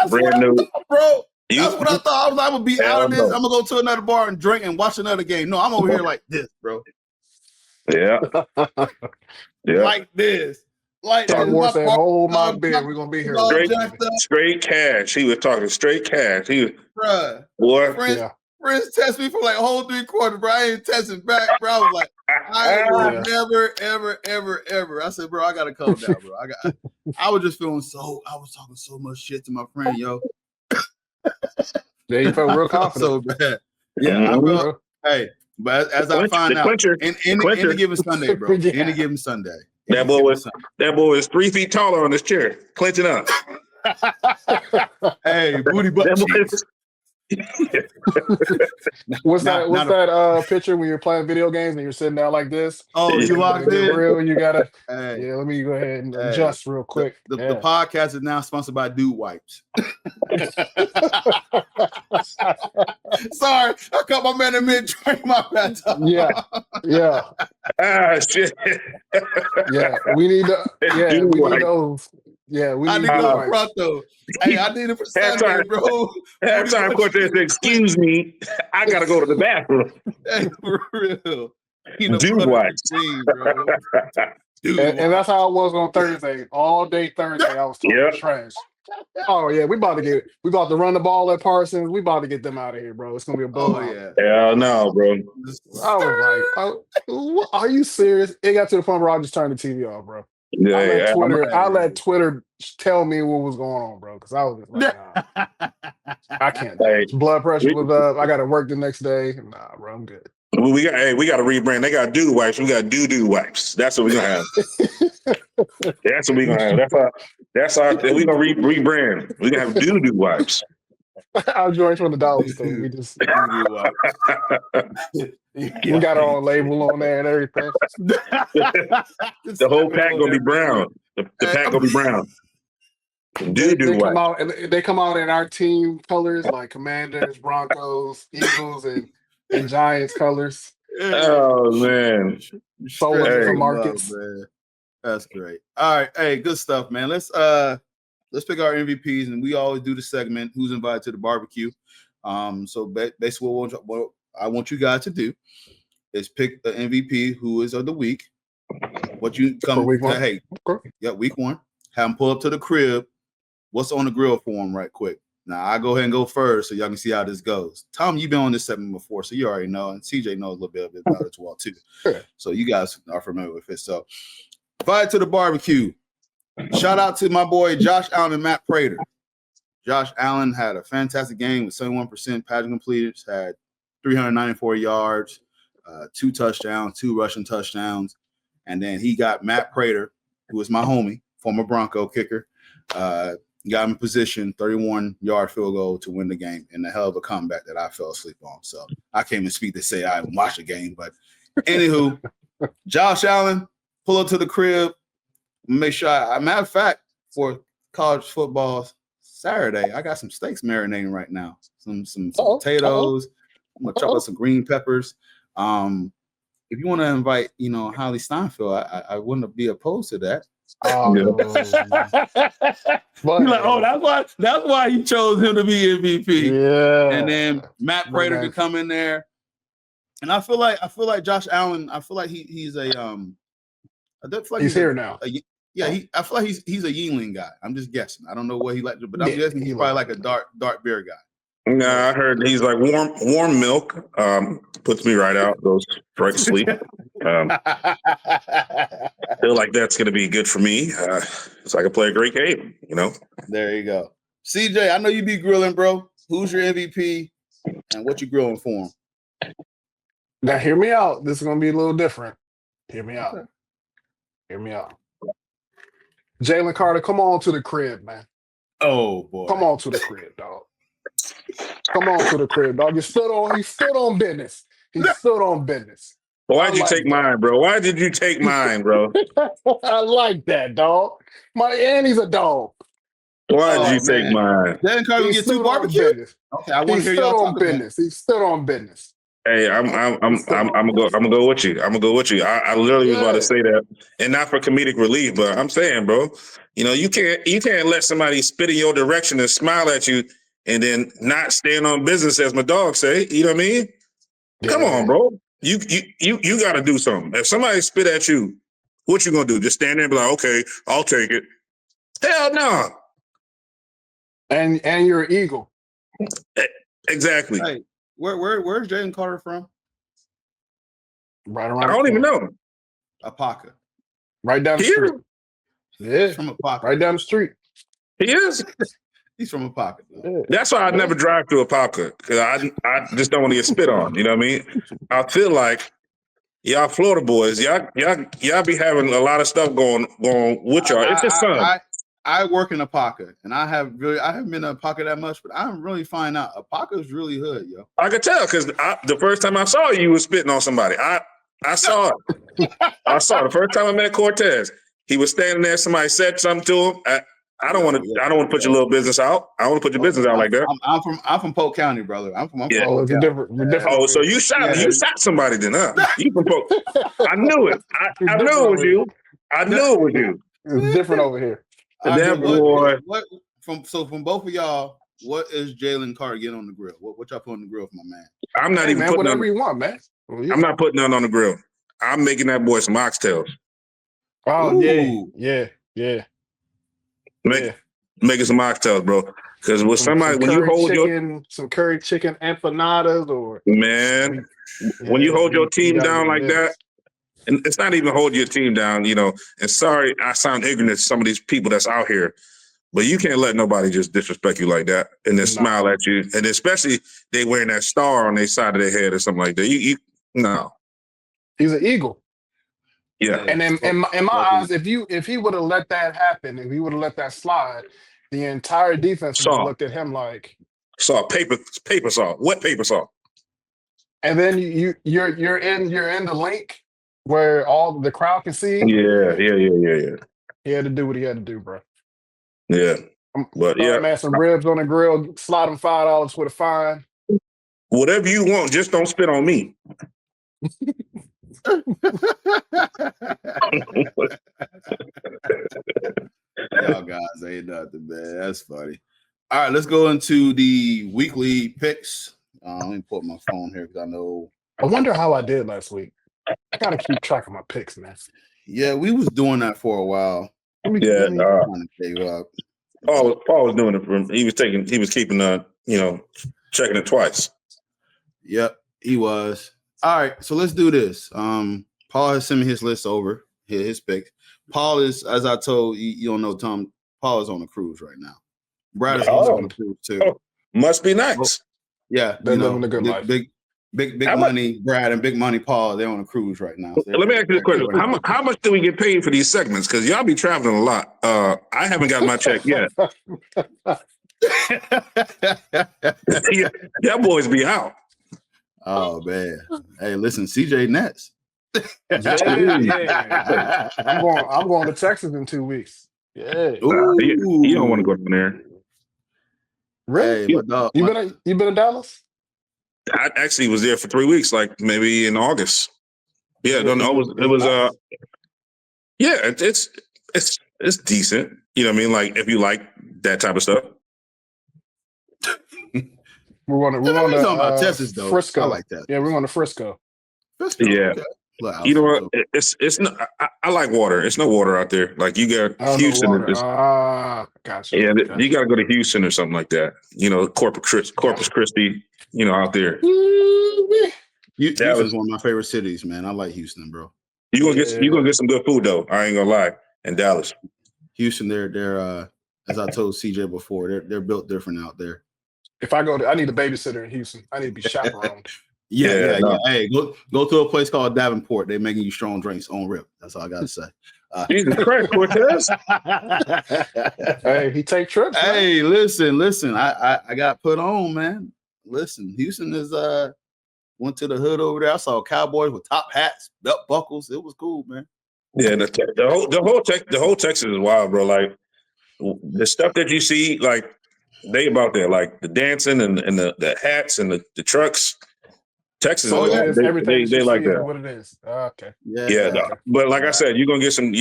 brand new, bro. That's what I thought. I was like, I'm gonna be out of this. I'm gonna go to another bar and drink and watch another game. No, I'm over here like this, bro. Yeah. Like this. Like Ward said, hold my beer. We're gonna be here. Straight cash. He was talking straight cash. He was, bruh. Boy. Friends test me for like a whole 3 quarters, bro. I ain't testing back, bro. I was like, I will never, ever, ever. I said, bro, I gotta calm down, bro. I was just feeling I was talking so much shit to my friend, yo. Yeah, you felt real confident. So bad. Yeah, I felt, hey, but as I find out, any given Sunday, bro. Any given Sunday. That boy is 3 feet taller on this chair, clenching up. Hey, booty butt cheeks. What's that picture when you're playing video games and you're sitting down like this? Oh, you locked in? Real, you gotta. Yeah, let me go ahead and adjust real quick. The podcast is now sponsored by Dude Wipes. Sorry, I caught my man in mid-drink. My bad. Yeah. Shit. Yeah, we need to. Yeah, we need those. Yeah, we need those pronto. Hey, I need it for Sunday, bro. Halftime Cortez said, "Excuse me, I gotta go to the bathroom." Hey, for real. Dude wipes. And that's how it was on Thursday. All day Thursday, I was talking trash. Oh yeah, we about to run the ball at Parsons. We about to get them out of here, bro. It's gonna be a blowout. Oh yeah. Hell no, bro. I was like, are you serious? It got to the point where I just turned the TV off, bro. Yeah, I let Twitter tell me what was going on, bro. Because I was just like, nah, I can't. Blood pressure was up. I got to work the next day. Nah, bro, I'm good. We got to rebrand. They got dude wipes. We got doo wipes. That's what we're gonna have. That's what we're gonna have. That's our. We're gonna rebrand. We're gonna have doo wipes. I'll join from the dollar store. We just we got our own label on there and everything. The whole pack gonna be brown. The pack gonna be brown. They come out in our team colors, like Commanders, Broncos, Eagles, and Giants colors. Oh man, sold in the markets. Man. That's great. All right, hey, good stuff, man. Let's pick our MVPs, and we always do the segment "Who's Invited to the Barbecue." So basically, what I want you guys to do is pick the MVP who is of the week. What you come week week 1. Have them pull up to the crib. What's on the grill for them, right quick? Now I go ahead and go first so y'all can see how this goes. Tom, you've been on this segment before, so you already know, and CJ knows a little bit about it as well too. Sure. So you guys are familiar with it. So, Fight to the Barbecue. Shout out to my boy Josh Allen and Matt Prater. Josh Allen had a fantastic game with 71% passing completed, had 394 yards, 2 touchdowns, 2 rushing touchdowns, and then he got Matt Prater, who is my homie, former Bronco kicker. Got him in position, 31-yard field goal to win the game, and a hell of a comeback that I fell asleep on. So I can't even speak to say I haven't watched the game, but anywho, Josh Allen, pull up to the crib, make sure. Matter of fact, for college football Saturday, I got some steaks marinating right now. Some potatoes. I'm gonna chop up some green peppers. If you want to invite, Holly Steinfeld, I wouldn't be opposed to that. Oh, You're like, that's why he chose him to be MVP. Yeah. And then Matt Prater to come in there. And I feel like Josh Allen, I feel like he's a he's here now. I feel like he's a Yingling guy. I'm just guessing. I don't know what he likes to do, but I'm guessing he's probably like a dark beer guy. Nah, I heard he's like warm milk. Puts me right out, goes right to sleep. Feel like that's going to be good for me. So I can play a great game, There you go. CJ, I know you be grilling, bro. Who's your MVP and what you grilling for him? Now, hear me out. This is going to be a little different. Hear me out. Jalen Carter, come on to the crib, man. Oh, boy. Come on to the crib, dog. Come on to the crib, dog. He stood on business. Why'd you take mine, bro? Why did you take mine, bro? I like that, dog. And he's a dog. Why did you take mine? Jalen Carter get 2 barbecue? Okay, I want to hear y'all talk business. He stood on business. Hey, I'm gonna go with you. I literally was about to say that, and not for comedic relief, but I'm saying, bro, you can't let somebody spit in your direction and smile at you, and then not stand on business, as my dog say. You know what I mean? Yeah. Come on, bro. You got to do something. If somebody spit at you, what you gonna do? Just stand there and be like, okay, I'll take it. Hell no. And you're an Eagle. Exactly. Hey. Where's Jalen Carter from? Right around. I don't even know. Apaka. Right down the street. Yeah. He's from Apaka. Right down the street. He is. He's from Apaka. Yeah. That's why I never drive through Apaka, because I just don't want to get spit on. You know what I mean? I feel like y'all Florida boys, y'all be having a lot of stuff going with y'all. It's just fun. I work in Apaka, and I haven't been to Apaka that much, but I'm really finding out Apaka is really hood, yo. I could tell, because the first time I saw you was spitting on somebody. I saw it. I saw it. The first time I met Cortez, he was standing there. Somebody said something to him. I don't want to put your little business out. I don't want to put your business out like that. I'm from Polk County, brother. I'm from Polk County. Different. Oh, so you shot somebody then, huh? You from Polk. I knew it. I knew it was you. I knew it was you. It's different over here. That boy. From both of y'all, what is Jalen Carter getting on the grill? What y'all put on the grill for my man? I'm not even putting whatever you want, man. Well, yeah. I'm not putting none on the grill. I'm making that boy some oxtails. Oh, yeah. Making some oxtails, bro. Because with somebody, when you hold some curry chicken empanadas, or man, when you hold your team down like that, and it's not even hold your team down, and sorry, I sound ignorant to some of these people that's out here, but you can't let nobody just disrespect you like that and then smile at you. And especially they wearing that star on their side of their head or something like that. No. He's an Eagle. Yeah. And then in my eyes, if he would have let that happen, if he would have let that slide, the entire defense would have looked at him like paper saw, wet paper saw. And then you're in the link where all the crowd can see. Yeah. He had to do what he had to do, bro. Yeah. But man, some ribs on the grill, slide them $5 with a fine. Whatever you want, just don't spit on me. Y'all guys ain't nothing, man. That's funny. All right, let's go into the weekly picks. Let me put my phone here because I know. I wonder how I did last week. I gotta keep track of my picks, man. Yeah, we was doing that for a while. Let me Paul was doing it for him. He was keeping checking it twice. Yep, he was. All right, so let's do this. Paul has sent me his list over, his picks. Paul is, as I told you, you don't know, Tom, Paul is on a cruise right now. Brad is also on a cruise too. Oh, must be nice. Yeah, they're living a good life. Big money, Brad, and big money, Paul. They're on a cruise right now. Let me ask you a question: How much do we get paid for these segments? Because y'all be traveling a lot. I haven't got my check yet. Y'all boys be out. Oh man! Hey, listen, CJ Nets. Yeah. I'm going to Texas in 2 weeks. Yeah. You don't want to go down there. Really? Hey, you been in Dallas? I actually was there for 3 weeks, like maybe in August. Yeah, don't know. It was yeah, it's decent. You know what I mean? Like if you like that type of stuff. We're going to talking about Texas though. Frisco. I like that. Yeah, we're going to Frisco. Yeah. Okay. You know what? It's not. I like water. It's no water out there. Like you got Houston. Gotcha. Yeah, you got to go to Houston or something like that. Corpus Christi. Out there. Houston is one of my favorite cities, man. I like Houston, bro. You gonna get some good food though. I ain't gonna lie. In Dallas, Houston, they're as I told CJ before, they're built different out there. If I go there, I need a babysitter in Houston. I need to be chaperoned. Yeah. Hey, go to a place called Davenport. They're making you strong drinks on rip. That's all I gotta say. Jesus Christ, Cortez. Hey, he take trips. Hey, listen. I got put on, man. Listen, Houston is went to the hood over there. I saw cowboys with top hats, belt buckles. It was cool, man. Yeah, the whole Texas is wild, bro. Like the stuff that you see, like they about there, like the dancing and the hats and the trucks. Texas, everything they like that. What it is? Okay. Yeah. But like I said, you're gonna get some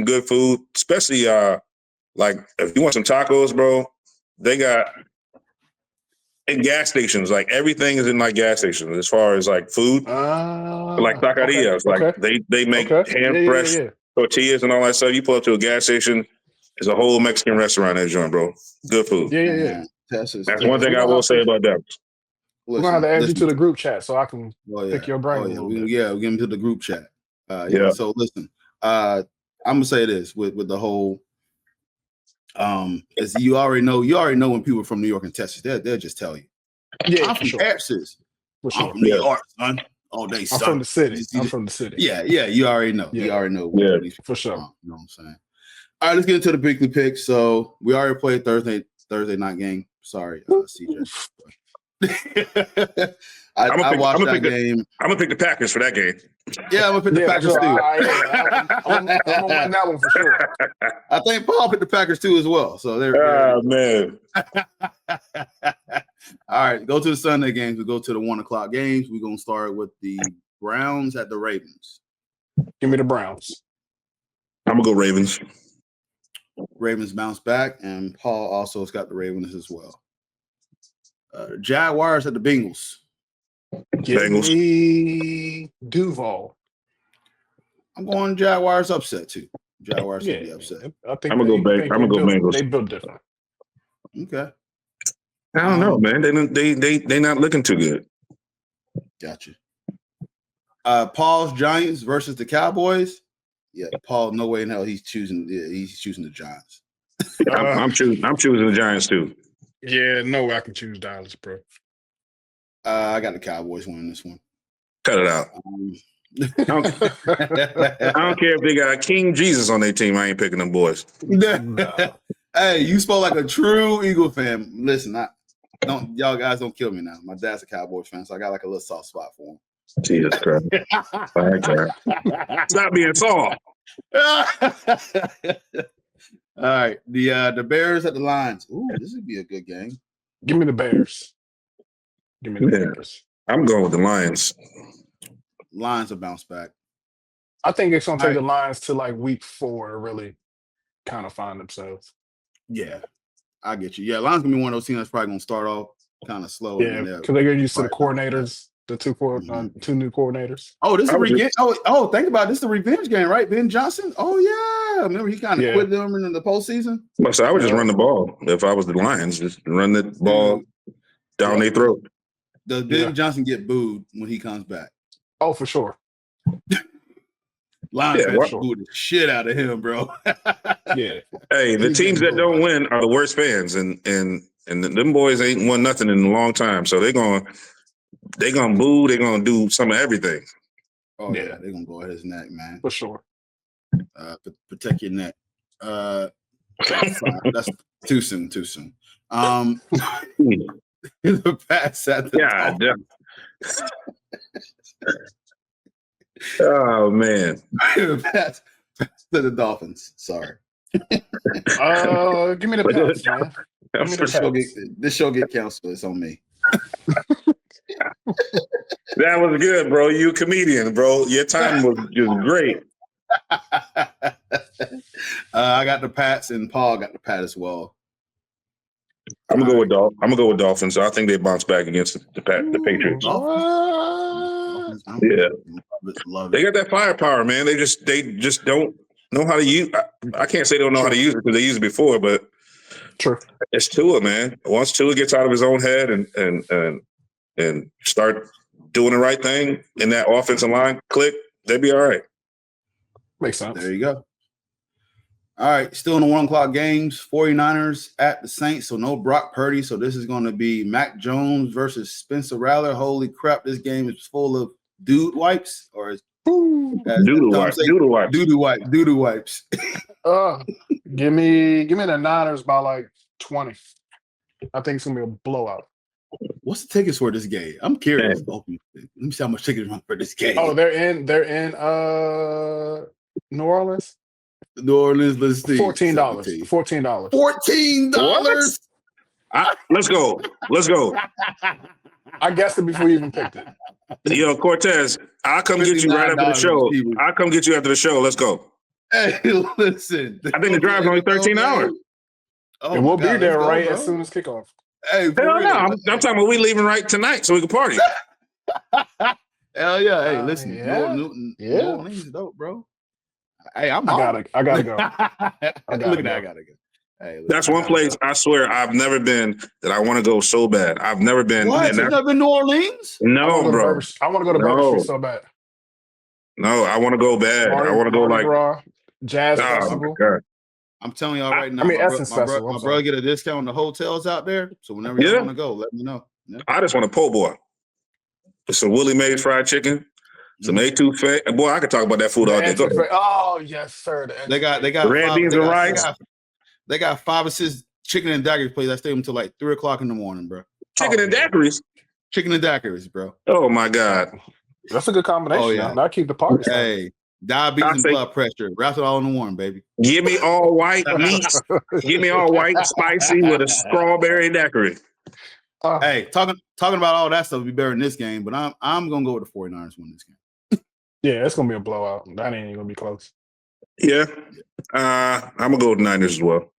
good food, especially like if you want some tacos, bro. They got in gas stations. Like everything is in like gas stations as far as like food, like taquerias. Okay. Like they make hand fresh tortillas and all that stuff. You pull up to a gas station, there's a whole Mexican restaurant in that joint, bro. Good food. Yeah. Texas. That's one thing I will say about that. We're gonna have to add you to the group chat so I can pick your brain a little bit. Yeah, we'll get into the group chat. So listen, I'm gonna say this with the whole as you already know when people are from New York and Texas, they'll just tell you. Yeah, I'm from Texas. For sure. I'm from New York, son. All day, son. I'm from the city. Yeah, you already know. Yeah. You already know. Yeah, for sure. You know what I'm saying? All right, let's get into the weekly picks. So we already played Thursday night game. Sorry, CJ. I watched that game. I'm gonna pick the Packers for that game. Yeah, I'm gonna pick the Packers too. I'm gonna win that one for sure. I think Paul picked the Packers too as well. So man. All right, go to the Sunday games. We go to the 1:00 games. We're gonna start with the Browns at the Ravens. Give me the Browns. I'm gonna go Ravens. Ravens bounce back, and Paul also has got the Ravens as well. Jaguars at the Bengals. Give me Duval. I'm going Jaguars upset too. Jaguars will be upset. I think I'm gonna go Bengals. They built different. Okay. I don't know, man. They not looking too good. Gotcha. Paul's Giants versus the Cowboys. Yeah, Paul. No way in hell he's choosing the Giants. I'm choosing the Giants too. Yeah, no way I can choose Dallas, bro. I got the Cowboys winning this one. Cut it out. I don't care if they got King Jesus on their team. I ain't picking them boys. No. Hey, you spoke like a true Eagle fan. Listen, y'all guys don't kill me now. My dad's a Cowboys fan, so I got like a little soft spot for him. Jesus Christ. Stop being soft. All right. The Bears at the Lions. Ooh, this would be a good game. Give me the Bears. Bears. I'm going with the Lions. Lions will bounce back. I think it's gonna take the Lions to like week 4 to really kind of find themselves. Yeah, I get you. Yeah, Lions gonna be one of those teams that's probably gonna start off kind of slow. Yeah, because they get used to the coordinators, the two new coordinators. Oh, this is a revenge. Oh, think about it. This is the revenge game, right? Ben Johnson. Oh Yeah, remember he kind of quit them in the postseason. So I would just run the ball if I was the Lions. Just run the ball down their throat. Does Ben Johnson get booed when he comes back? Oh, for sure. Lions fans booed the shit out of him, bro. Yeah. Hey, the teams that don't win are the worst fans, and them boys ain't won nothing in a long time. So they're gonna boo. They're gonna do some of everything. Oh yeah, they're gonna go at his neck, man. For sure. Protect your neck. That's too soon. The pass at the oh man. pass to the Dolphins. Sorry. Give me the pass, man. This show get canceled. It's on me. That was good, bro. You a comedian, bro. Your time was just great. I got the Pats, and Paul got the Pat as well. I'm gonna go with Dolphins. So I think they bounce back against the Patriots. Yeah, they got that firepower, man. They just don't know how to use. I can't say they don't know how to use it because they used it before, but it's Tua, man. Once Tua gets out of his own head and start doing the right thing in that offensive line, click, they'll be all right. Makes sense. There you go. All right, still in the 1 o'clock games, 49ers at the Saints, so no Brock Purdy. So this is going to be Mac Jones versus Spencer Rattler. Holy crap, this game is full of dude wipes, or doodle wipes. Give me the Niners by like 20. I think it's going to be a blowout. What's the tickets for this game? I'm curious. Let me see how much tickets run for this game. Oh, they're in New Orleans. New Orleans, let's see. $14. $14. Let's go. I guessed it before you even picked it. Yo, Cortez, I'll come get you right after the show. I'll come get you after the show. Let's go. Hey, listen. I think the drive's only 13 hours. And we'll be there as soon as kickoff. Hey, hell no. I'm talking about we leaving right tonight so we can party. Hell yeah. Hey, listen. New Orleans is dope, bro. Hey, I gotta go. Look at that. I gotta go. Hey, that's one place I swear I've never been that I want to go so bad. I've never been. What? You've never been to New Orleans? No, bro. I want to go to Bourbon Street so bad. No, I want to go bad. I want to go like Jazz Festival. I'm telling y'all right now. Essence Festival. My brother get a discount on the hotels out there. So whenever you want to go, let me know. Yeah. I just want a po' boy. Some Willie Mays fried chicken. Some A2 boy, I could talk about that food all day. Oh yes, sir. They got red beans and rice. They got 5 or 6 chicken and daiquiris places. I stay until like 3 o'clock in the morning, bro. Chicken and daiquiris. Chicken and daiquiris, bro. Oh my God, that's a good combination. Oh yeah, I keep the party. Hey, diabetes and blood pressure. Wrap it all in one, baby. Give me all white meats. Give me all white, spicy with a strawberry daiquiri. Hey, talking about all that stuff would be better in this game, but I'm gonna go with the 49ers win this game. Yeah, it's gonna be a blowout. That ain't even gonna be close. Yeah, I'm gonna go with Niners as well.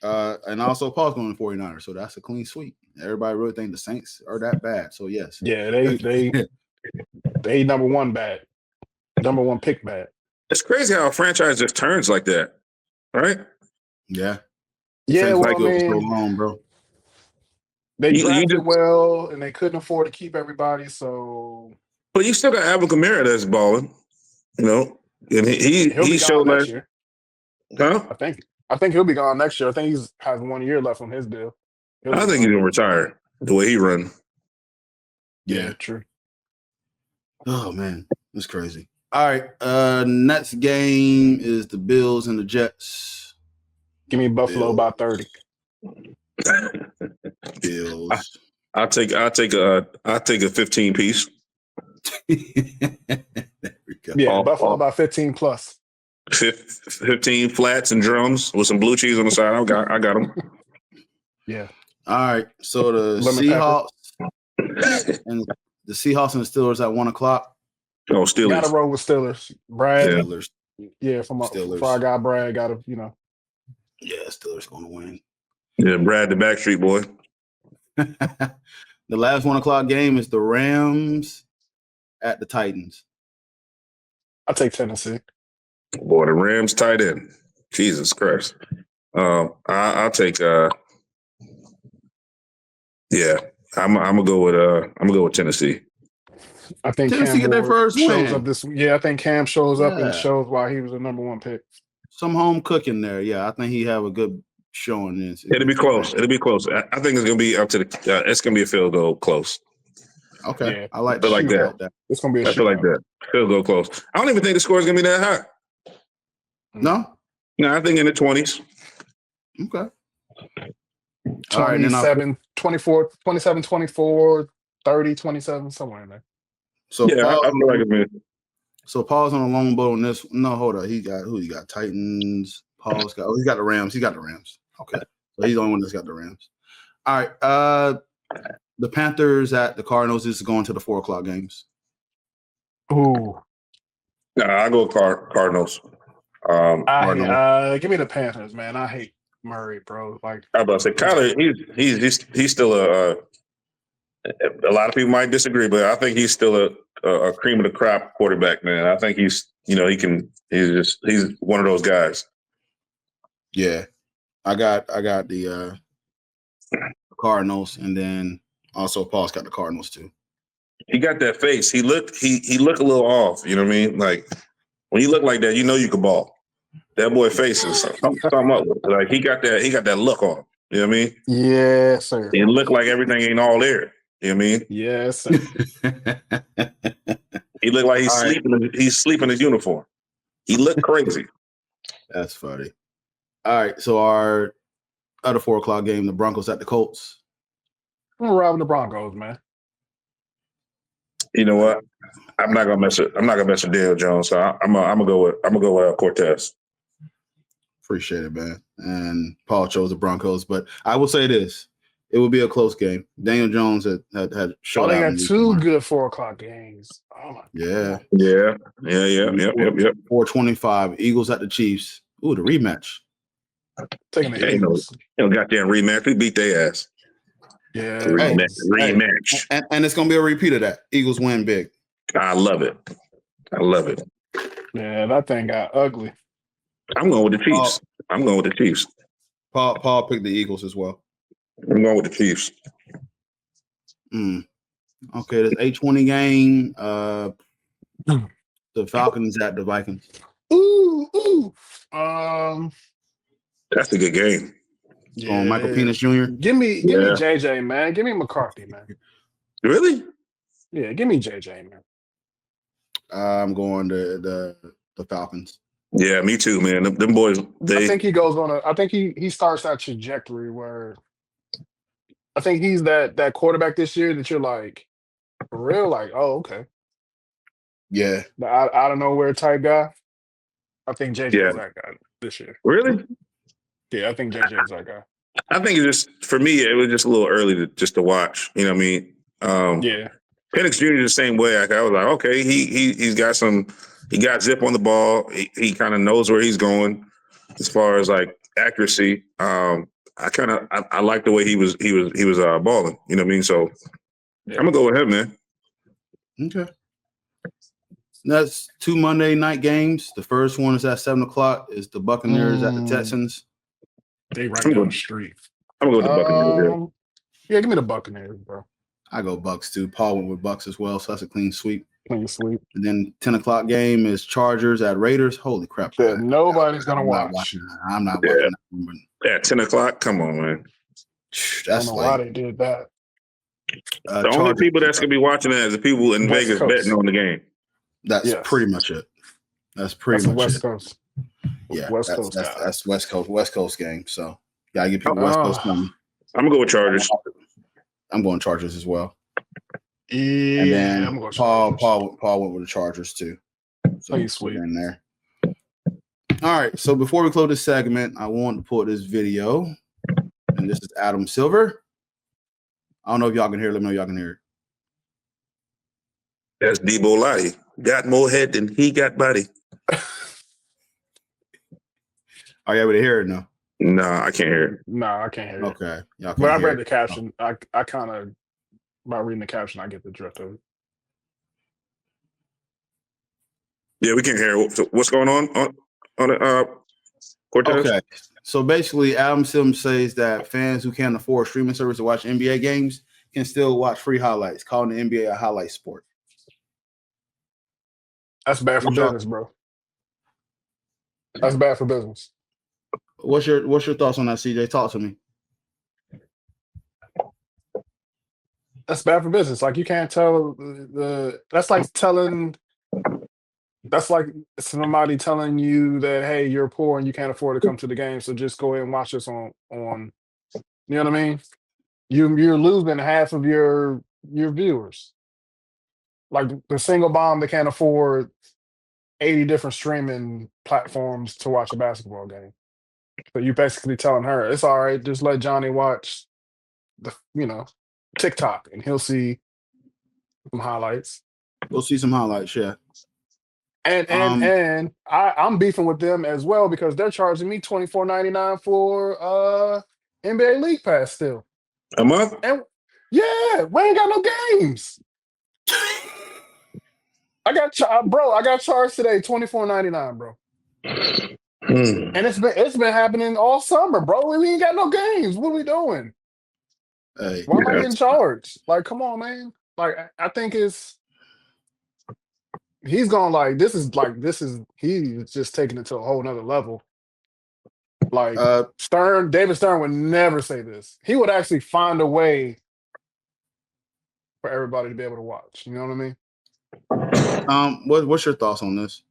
And also Paul's going to 49ers, so that's a clean sweep. Everybody really think the Saints are that bad, so yes. Yeah, they number one pick bad. It's crazy how a franchise just turns like that, right? Yeah. Yeah, well, I mean, so long, bro. They drafted well, and they couldn't afford to keep everybody, so. But you still got Alvin Kamara that's balling, you know, and he showed next year. Huh? I think he'll be gone next year. I think he has 1 year left on his deal. I think he's gonna retire the way he run. Yeah, true. Oh man, that's crazy. All right, next game is the Bills and the Jets. Give me Buffalo by 30. Bills. I'll take a 15 piece. There we go. Yeah, Buffalo by 15 plus. 15 flats and drums with some blue cheese on the side. I got them. Yeah. All right. So the Seahawks and the Steelers at 1 o'clock. Oh, Steelers. Got to roll with Steelers. Brad. Steelers. Yeah, from our guy Brad. Got to, Yeah, Steelers going to win. Yeah, Brad, the Backstreet Boy. The last 1 o'clock game is the Rams at the Titans. I'll take Tennessee. Boy, the Rams tight end. Jesus Christ. I'll take. Yeah, I'm gonna go with Tennessee. I think Tennessee Cam get their Ward first shows win. up this. Yeah, I think Cam shows up and Yeah. shows why he was the number one pick. Some home cooking there. Yeah, I think he have a good showing. It'll be close. It'll be close. I think it's gonna be up to the. It's gonna be a field goal close. Okay, Yeah, I like feel like that. like that. It's gonna be a I feel like shootout. that. Field goal close. I don't even think the score is gonna be that high. No. No, I think in the 20s. Okay. All right, then 27, 24, 27, 24, 30, 27, somewhere in there. So Yeah, Paul, I feel like it's so Paul's on a long boat on this. No, hold on. He got Titans. Paul's got. Oh, he got the Rams. He got the Rams. Okay, so he's the only one that's got the Rams. All right. The Panthers at the Cardinals. This is going to the 4:00 games. Ooh, I go Cardinals. give me the Panthers, man. I hate Murray, bro. Like I was about to say, Kyler, he's still a lot of people might disagree, but I think he's still a cream of the crop quarterback, man. I think he's one of those guys. Yeah, I got the Cardinals, and then also Paul's got the Cardinals too. He got that face. He looked a little off. You know what I mean? Like when you look like that, you know you can ball. That boy face is something up. Like he got that look on. You know what I mean? yes, sir. It looked like everything ain't all there. You know what I mean? Yes, sir. He looked like he's sleeping in his uniform. He looked crazy. That's funny. All right, so our other 4:00 game, the Broncos at the Colts. I'm robbing the Broncos, man. You know what? I'm not gonna mess with Daniel Jones. So I'm gonna go with Cortez. Appreciate it, man. And Paul chose the Broncos, but I will say this: it will be a close game. Daniel Jones had showed They out. got two good 4:00 games. Oh my Yeah. Yep. 4:25. Eagles at the Chiefs. Ooh, the rematch. taking the Ain't Eagles. no goddamn rematch. We beat their ass. Yeah, Rematch. And it's gonna be a repeat of that. Eagles win big. I love it. yeah, that thing got ugly. I'm going with the Chiefs. Paul picked the Eagles as well. I'm going with the Chiefs. Okay, this 8:20 game. The Falcons at the Vikings. Ooh. That's a good game. On Michael Penix Jr. Give me JJ, man. Give me McCarthy, man. Really? Yeah, give me JJ, man. I'm going to the Falcons. Yeah, me too, man. Them boys. I think he goes on I think he starts that trajectory where I think he's that quarterback this year that you're like, for real, like, oh, okay. Yeah. The out of nowhere type guy. I think JJ is that guy this year. Really? Yeah, I think JJ is that guy. I think it's just, for me, it was just a little early to watch. You know what I mean? Yeah. Penix Jr. the same way. I was like, okay, he got zip on the ball. He kind of knows where he's going as far as like accuracy. I like the way he was balling. You know what I mean? So I'm gonna go with him, man. Okay. That's 2 Monday night games. The first one is at 7:00. It's the Buccaneers at the Texans. They right down the street. I'm gonna go with the Buccaneers. Yeah, give me the Buccaneers, bro. I go Bucks too. Paul went with Bucks as well, so that's a clean sweep. Clean sweep. And then 10:00 game is Chargers at Raiders. Holy crap! That nobody's gonna watch. I'm not watching that one. At 10:00, come on, man. That's I don't know late. why they did that. The only people that's gonna be watching that is the people in West Vegas Coast. betting on the game. That's pretty much it. That's West Coast. Yeah, West Coast. That's West Coast game. So gotta give people West Coast money. I'm gonna go with Chargers. I'm going Chargers as well. Yeah, and then I'm going Paul went with the Chargers too. So he's sweet in there. All right. So before we close this segment, I want to put this video, and this is Adam Silver. I don't know if y'all can hear it. Let me know if y'all can hear it. That's Debo Lottie. Got more head than he got body. Are you able to hear it now? No, I can't hear it. No, I can't hear it. Okay. But I read the caption. I kind of, by reading the caption, I get the drift of it. Yeah, we can hear. So what's going on Cortez? Okay. So basically, Adam Sims says that fans who can't afford streaming service to watch NBA games can still watch free highlights, calling the NBA a highlight sport. That's bad for business, bro. That's bad for business. What's your thoughts on that, CJ? Talk to me. That's bad for business. Like you can't tell that's like somebody telling you that, hey, you're poor and you can't afford to come to the game, so just go ahead and watch us on you know what I mean? You're losing half of your viewers. Like the single mom that can't afford 80 different streaming platforms to watch a basketball game. So you basically telling her, it's all right, just let Johnny watch TikTok and he'll see some highlights. We'll see some highlights, yeah. And I'm beefing with them as well because they're charging me $24.99 for NBA League Pass still. A month? And yeah, we ain't got no games. I got charged today $24.99, bro. And it's been happening all summer, bro. We ain't got no games. What are we doing? Hey, why am I getting charged? Like, come on, man. Like, I think he's going he's just taking it to a whole nother level. Like David Stern would never say this. He would actually find a way for everybody to be able to watch. You know what I mean? What's your thoughts on this?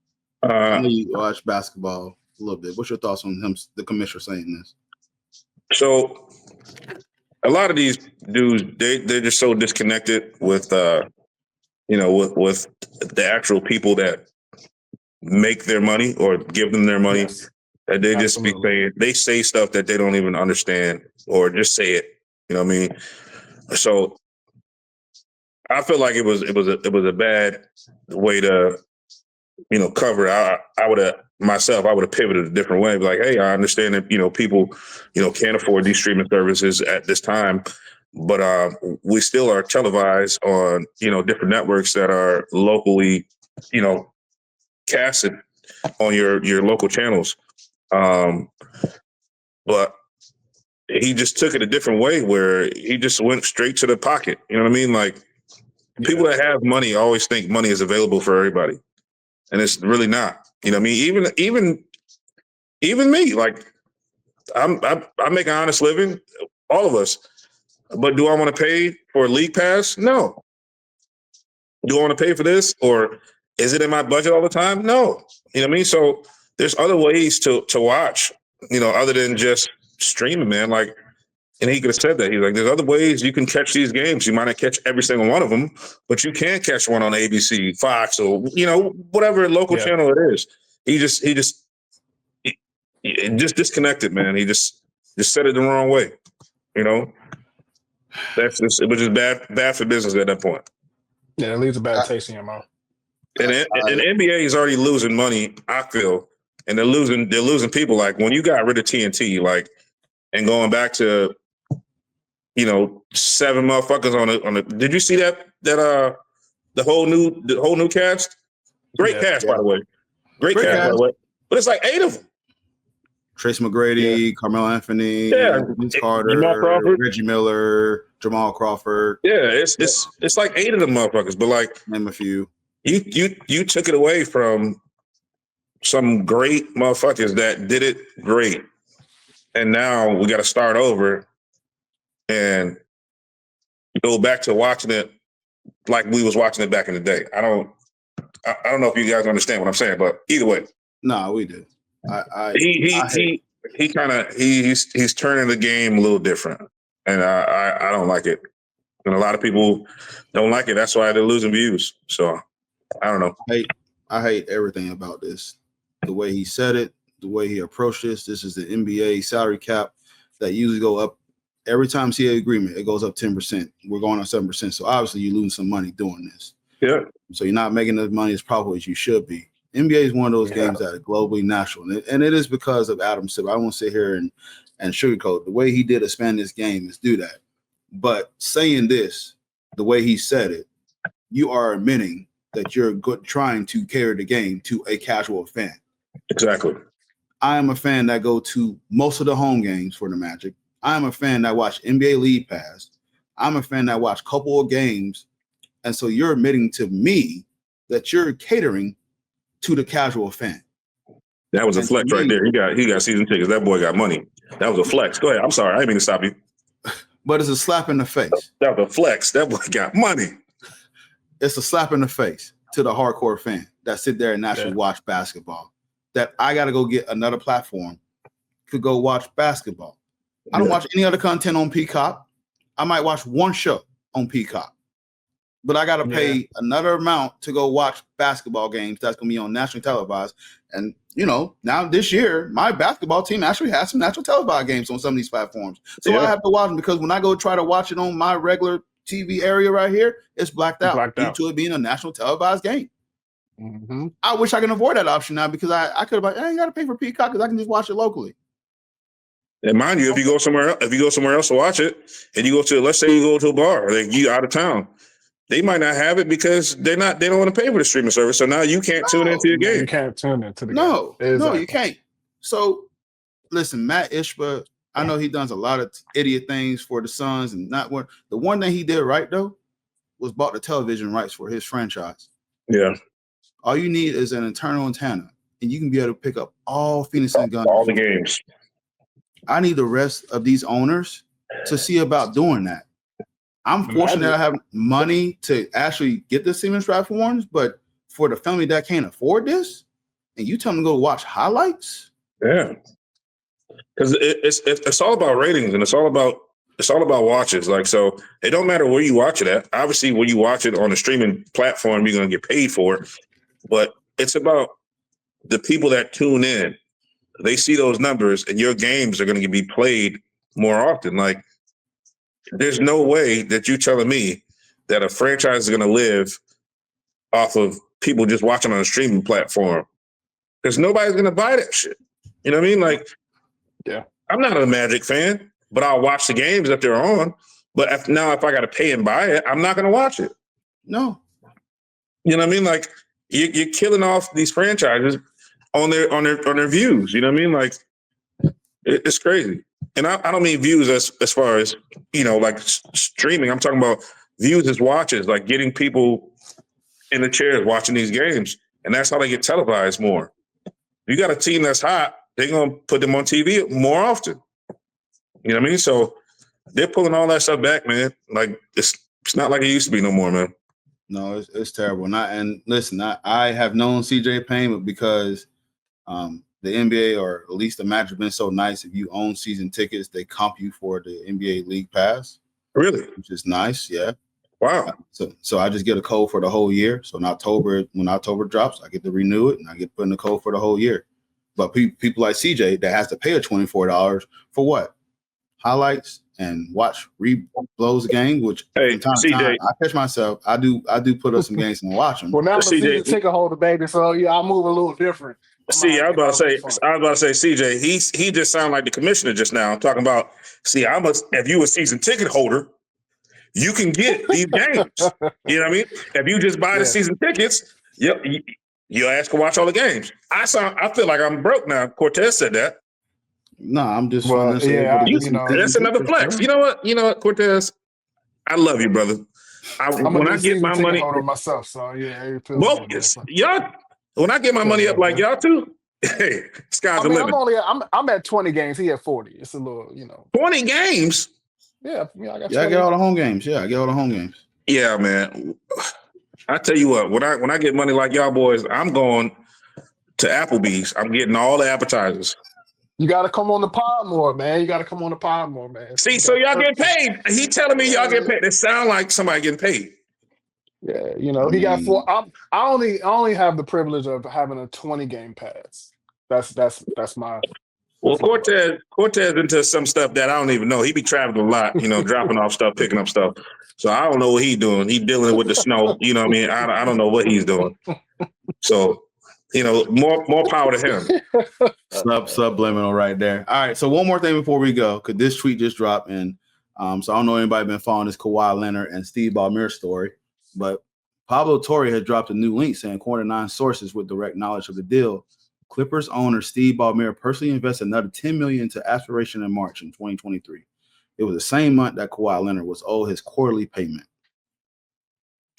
I know you watch basketball a little bit. What's your thoughts on him, the commissioner, saying this? So a lot of these dudes, they're just so disconnected with with the actual people that make their money or give them their money. Yes. That they just be saying, they say stuff that they don't even understand or just say it. You know what I mean? So I feel like it was a bad way to, cover it. I would have pivoted a different way. Be like, hey, I understand that, people, can't afford these streaming services at this time, but we still are televised on, different networks that are locally, casted on your local channels. But he just took it a different way where he just went straight to the pocket. You know what I mean? Like people that have money always think money is available for everybody. And it's really not. You know what I mean? Even me, like I make an honest living, all of us. But do I want to pay for a league pass? No. Do I want to pay for this? Or is it in my budget all the time? No. You know what I mean? So there's other ways to watch, other than just streaming, man. Like, and he could have said that. He's like, there's other ways you can catch these games. You might not catch every single one of them, but you can catch one on ABC, Fox, or, whatever local channel it is. He just disconnected, man. He just said it the wrong way. It was just bad for business at that point. Yeah, it leaves a bad taste in your mouth. And NBA is already losing money, I feel, and they're losing people. Like when you got rid of TNT, like, and going back to, 7 motherfuckers on the. Did you see that the whole new cast? Great cast, by the way. Great cast, by the way. But it's like 8 of them. Trace McGrady, Carmelo Anthony, Vince Carter, Reggie Miller, Jamal Crawford. Yeah, it's like 8 of them motherfuckers. But like, name a few. You took it away from some great motherfuckers that did it great, and now we got to start over and go back to watching it like we was watching it back in the day. I don't know if you guys understand what I'm saying, but either way, no, we do. He's turning the game a little different, and I don't like it, and a lot of people don't like it. That's why they're losing views. So I don't know. I hate everything about this. The way he said it, the way he approached this. This is the NBA salary cap that usually go up every time CA agreement. It goes up 10%. We're going up 7%. So obviously you're losing some money doing this. Yeah. So you're not making as money as probably as you should be. NBA is one of those games that are globally national, and it is because of Adam Silver. I won't sit here and sugarcoat the way he did expand this game is do that. But saying this, the way he said it, you are admitting that you're trying to carry the game to a casual fan. Exactly. I am a fan that go to most of the home games for the Magic. I'm a fan that watch NBA League Pass. I'm a fan that watch a couple of games. And so you're admitting to me that you're catering to the casual fan. That was a flex right there. He got season tickets. That boy got money. That was a flex. Go ahead. I'm sorry. I didn't mean to stop you. But it's a slap in the face. That was a flex. That boy got money. It's a slap in the face to the hardcore fan that sit there and actually watch basketball. That I got to go get another platform to go watch basketball. I don't watch any other content on Peacock. I might watch one show on Peacock. But I got to pay another amount to go watch basketball games that's going to be on nationally televised. And, you know, now this year, my basketball team actually has some national televised games on some of these platforms. So I have to watch them because when I go try to watch it on my regular TV area right here, it's blacked out due to it being a national televised game. Mm-hmm. I wish I can avoid that option now because I could have I ain't got to pay for Peacock because I can just watch it locally. And mind you, if you go somewhere else to watch it, and you go to, let's say you go to a bar, like you out of town, they might not have it because they don't want to pay for the streaming service. So now you can't tune into your game. You can't tune into the game. No, you can't. So listen, Matt Ishba, I know he does a lot of idiot things for the Suns, and the one thing he did right though was bought the television rights for his franchise. Yeah. All you need is an internal antenna, and you can be able to pick up all Phoenix and Guns. All the games. I need the rest of these owners to see about doing that. I'm fortunate that I have money to actually get the Siemens platforms, but for the family that can't afford this, and you tell them to go watch highlights. Yeah. Because it's all about ratings, and it's all about watches. Like, so it don't matter where you watch it at. Obviously, when you watch it on a streaming platform, you're going to get paid for it. But it's about the people that tune in. They see those numbers, and your games are going to be played more often. Like, there's no way that you're telling me that a franchise is going to live off of people just watching on a streaming platform, because nobody's going to buy that shit. You know what I mean? Like, I'm not a Magic fan, but I'll watch the games that they're on. But if I got to pay and buy it, I'm not going to watch it. No. You know what I mean? Like, you're killing off these franchises on their views. You know what I mean? Like, it's crazy. And I don't mean views as far as, you know, like streaming. I'm talking about views as watches, like getting people in the chairs watching these games. And that's how they get televised more. You got a team that's hot, they're going to put them on TV more often. You know what I mean? So they're pulling all that stuff back, man. Like, it's not like it used to be no more, man. No, it's terrible. And listen, I have known CJ Payne, but because the NBA, or at least the Magic, have been so nice. If you own season tickets, they comp you for the NBA League Pass. Really? Which is nice, yeah. Wow. So I just get a code for the whole year. So in October, when October drops, I get to renew it, and I get put in the code for the whole year. But people like CJ that has to pay a $24 for what? Highlights and watch blows the game, which from time to time, I catch myself. I do put up some games and watch them. Well, now I'm a season ticket holder, baby, so I move a little different. See, I was about to say, CJ, he just sounded like the commissioner just now. I'm talking about, if you a season ticket holder, you can get these games. You know what I mean? If you just buy the season tickets, you'll ask to watch all the games. I feel like I'm broke now. Cortez said that. No, I'm just that's another flex. You know what, Cortez? I love you, brother. When I get my money myself, so y'all. When I get my money up like y'all too, hey, sky's the limit. I'm at 20 games. He at 40. It's a little, 20 games. Yeah, I get all the home games. Yeah, I get all the home games. Yeah, man. I tell you what, when I get money like y'all boys, I'm going to Applebee's. I'm getting all the appetizers. You got to come on the pod more, man. See, so y'all get paid. He telling me y'all get paid. It sound like somebody getting paid. Yeah, he got 4. I only have the privilege of having a 20 game pass. That's my. Well, Cortez into some stuff that I don't even know. He be traveling a lot, dropping off stuff, picking up stuff. So I don't know what he's doing. He dealing with the snow. You know what I mean? I don't know what he's doing. So, more power to him. Subliminal right there. All right. So one more thing before we go, because this tweet just dropped in. So I don't know anybody been following this Kawhi Leonard and Steve Ballmer story, but Pablo Torre has dropped a new link saying, according to 9 sources with direct knowledge of the deal, Clippers owner Steve Ballmer personally invested another $10 million into aspiration in March in 2023. It was the same month that Kawhi Leonard was owed his quarterly payment.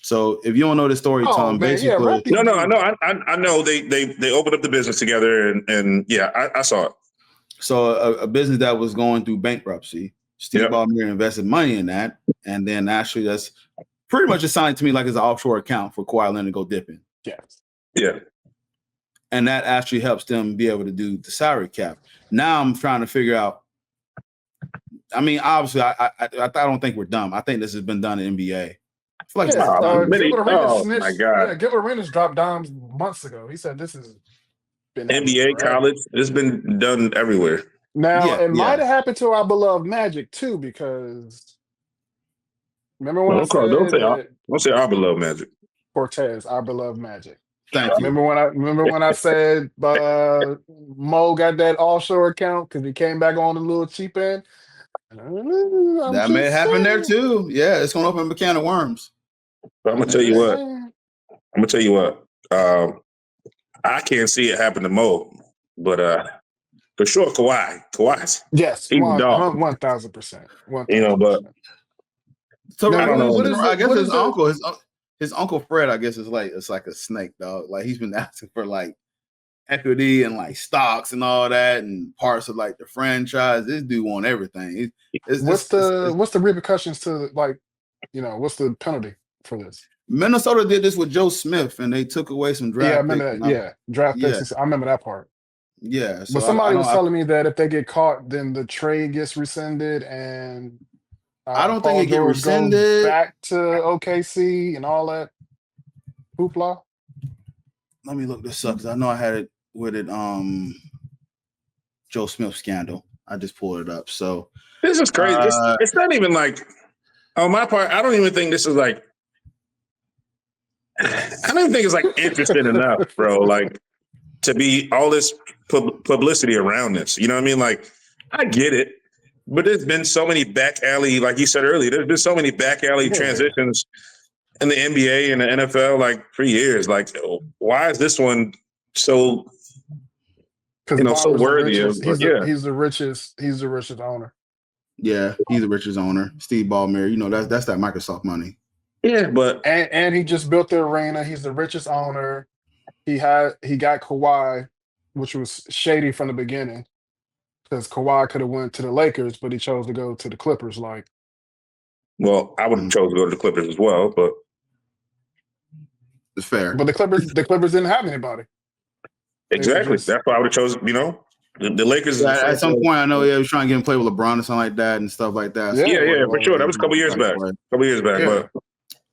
So if you don't know the story, Tom, basically, I know they opened up the business together, and I saw it. So a business that was going through bankruptcy, Steve Ballmer invested money in that, and then actually that's pretty much assigned to me like it's an offshore account for Kawhi Leonard to go dipping. Yes. Yeah. And that actually helps them be able to do the salary cap. Now I'm trying to figure out. I mean, obviously, I don't think we're dumb. I think this has been done in the NBA. I feel like my God. Gil Arenas dropped dimes months ago. He said this has been NBA, college. It's been done everywhere. Now, it might have happened to our beloved Magic, too, because remember when don't say our beloved Magic. Cortez, our beloved Magic. Thank you. Remember when I said Mo got that offshore account because he came back on a little cheap end? That may happen there too. Yeah, it's gonna open a can of worms. But I'm gonna tell you what. I can't see it happen to Mo, but for sure Kawhi's yes, 1,000%. You know, but so I don't know. I guess his uncle Fred, I guess it's like a snake, dog. Like he's been asking for like equity and like stocks and all that and parts of like the franchise. This dude want everything. What's the repercussions to like, what's the penalty for this? Minnesota did this with Joe Smith and they took away some draft. Yeah, I remember that. Yeah, draft picks. I remember that part. Yeah, so but somebody was telling me that if they get caught, then the trade gets rescinded and I don't think it gets rescinded. Back to OKC and all that hoopla. Let me look this up because I know I had it with it. Joe Smith scandal. I just pulled it up. So this is crazy. It's not even like on my part. I don't even think this is like. I don't even think it's like interesting enough, bro. Like to be all this publicity around this. You know what I mean? Like I get it. But there's been so many back alley, like you said earlier, there's been so many back alley transitions in the NBA and the NFL, like for years. Like, why is this one so, so worthy of? He's the richest owner. Yeah, he's the richest owner. Steve Ballmer, that's that Microsoft money. Yeah, but and he just built the arena. He's the richest owner. He got Kawhi, which was shady from the beginning. Because Kawhi could have went to the Lakers, but he chose to go to the Clippers. Well, I would have chose to go to the Clippers as well, but it's fair. But the Clippers didn't have anybody. Exactly. That's why I would have chosen. The Lakers. At some point, I know he was trying to get him play with LeBron or something like that and stuff like that. Yeah, for sure. That was a couple years back.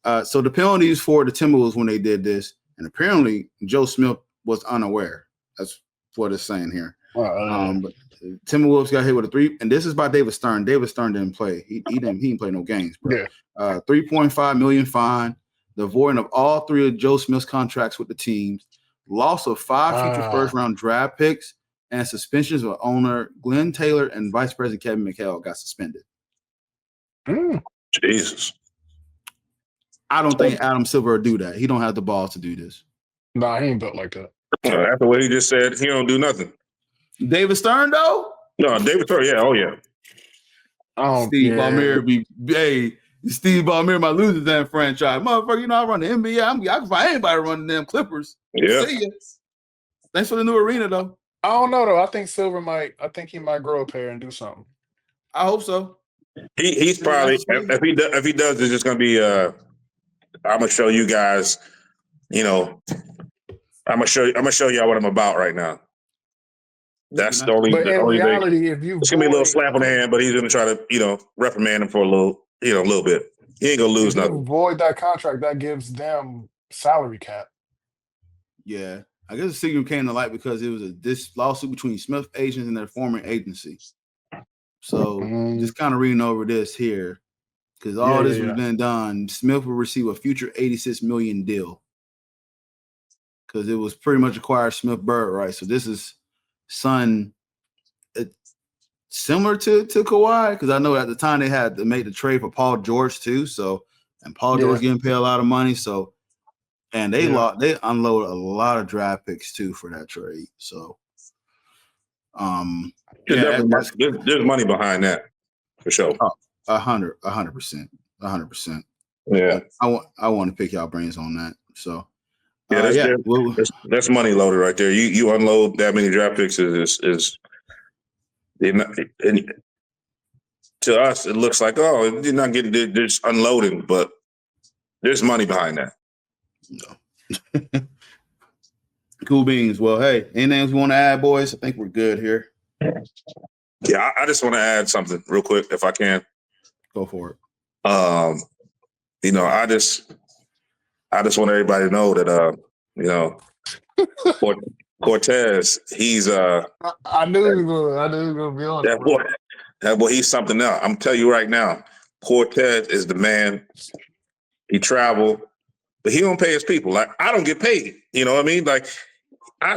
But so the penalties for the Timberwolves when they did this, and apparently Joe Smith was unaware. That's what it's saying here. But Timberwolves got hit with a 3, and this is by David Stern. David Stern didn't play. He didn't play no games, bro. Yeah. $3.5 million fine, the voiding of all 3 of Joe Smith's contracts with the teams, loss of 5 future first-round draft picks, and suspensions of owner Glenn Taylor and Vice President Kevin McHale got suspended. Jesus. I don't think Adam Silver would do that. He don't have the balls to do this. Nah, he ain't built like that. After what he just said, he don't do nothing. David Stern, though? No, David Stern, yeah, oh, yeah. Steve Ballmer might lose his damn franchise. Motherfucker, I run the NBA. I can find anybody running the damn Clippers. Yeah. See ya. Thanks for the new arena, though. I don't know, though. I think he might grow a pair and do something. I hope so. He's probably, if he does, it's just going to be, I'm going to show you guys, I'm going to show y'all what I'm about right now. That's the only. But in reality, thing. It's gonna be a little slap on the hand, but he's gonna try to, reprimand him for a little bit. He ain't gonna lose nothing. Void that contract, that gives them salary cap. Yeah, I guess the signal came to light because it was this lawsuit between Smith agents and their former agency. So just kind of reading over this here, because all this has been done. Smith will receive a future $86 million deal because it was pretty much acquired Smith Bird, right? So this is. Son, similar to Kawhi, because I know at the time they had to make the trade for Paul George too. So, and Paul George getting paid a lot of money. So, And they unloaded a lot of draft picks too for that trade. So, there's money behind that for sure. 100%. Yeah, I want to pick y'all brains on that. So, that's money loaded right there. You unload that many draft picks is and to us it looks like you're not getting just unloading, but there's money behind that. No. Cool beans. Well, hey, anything else you want to add, boys? I think we're good here. Yeah, I just want to add something real quick, if I can. Go for it. I just want everybody to know that Cortez, he's I knew he was gonna be on that boy, he's something else. I'm telling you right now, Cortez is the man. He traveled, but he don't pay his people. Like, I don't get paid. You know what I mean? Like,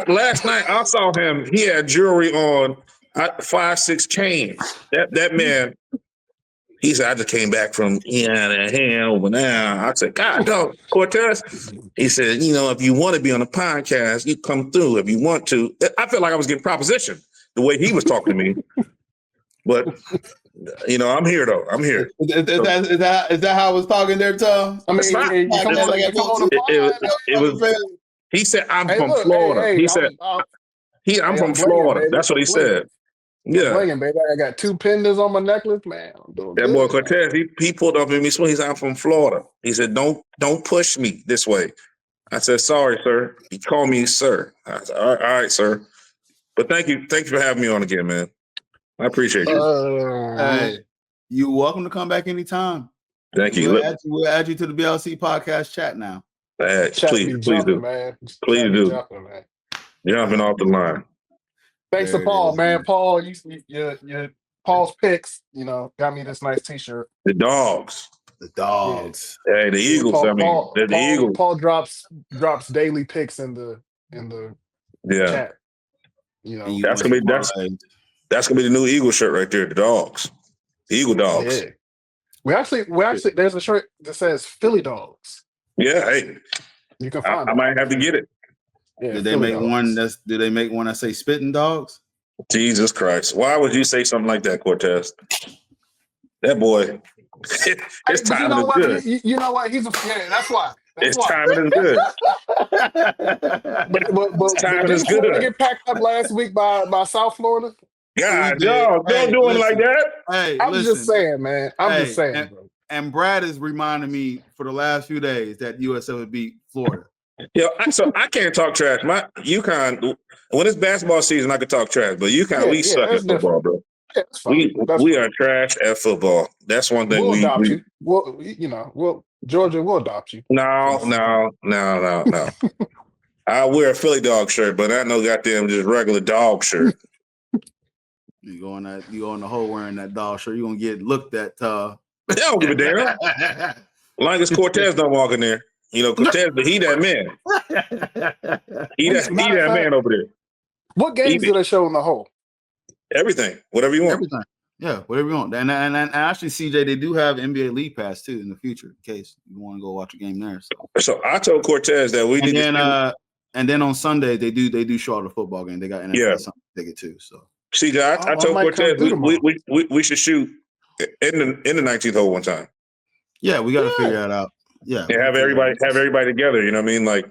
last night I saw him. He had jewelry on, 5-6 chains. That man. He said, I just came back from over now. I said, God, no, Cortez. He said, if you want to be on a podcast, you come through if you want to. I felt like I was getting proposition the way he was talking to me. But, I'm here, though. I'm here. Is that how I was talking there, Tom? I mean, it was. He said, I'm from Florida. He said, I'm from Florida. That's what he said. Yeah, playing, baby. I got 2 pendants on my necklace, man. That boy Cortez, he pulled up in me. He said, I'm from Florida. He said, don't push me this way. I said, sorry, sir. He called me sir. I said, all right, sir. But thank you for having me on again, man. I appreciate you. Hey, you're welcome to come back anytime. Thank you. We'll add you to the BLC podcast chat now. Please do, man. Please do. Jumping off the line. Thanks to Paul, man. Paul, your Paul's picks, got me this nice T-shirt. The dogs. Yeah. Hey, the Eagles. The Eagles. Paul drops daily picks in the chat. That's gonna be the new Eagle shirt right there. The dogs, the Eagle dogs. Yeah. We actually there's a shirt that says Philly Dogs. Yeah, hey, you can find. I might have to get it. Yeah, do they make one that say spitting dogs? Jesus Christ. Why would you say something like that, Cortez? That boy, his timing is good. You know what? That's why. His timing is good. But timing is good. Did get packed up last week by South Florida? God, don't do it like that. Hey, I'm just saying, man. I'm just saying, bro. And Brad is reminding me for the last few days that USL would beat Florida. So I can't talk trash. My UConn, when it's basketball season, I can talk trash. But UConn, we suck at football, bro. Yeah, we are trash at football. That's one thing. We'll adopt you. Georgia will adopt you. No. I wear a Philly dog shirt, but I know goddamn just regular dog shirt. You go on the hole wearing that dog shirt, you're gonna get looked at. They don't give a damn. Long as Cortez don't walk in there. Cortez, but he that man. He that man over there. What games do they show in the hole? Everything. Whatever you want. Everything. Yeah, whatever you want. And actually, CJ, they do have NBA League Pass too in the future, in case you want to go watch a game there. So I told Cortez that we and then on Sunday they do show all the football game. They got NFL Sunday ticket too. So CJ, I told Cortez we should shoot in the 19th hole one time. Yeah, we got to figure that out. Yeah, have everybody together. You know what I mean? Like,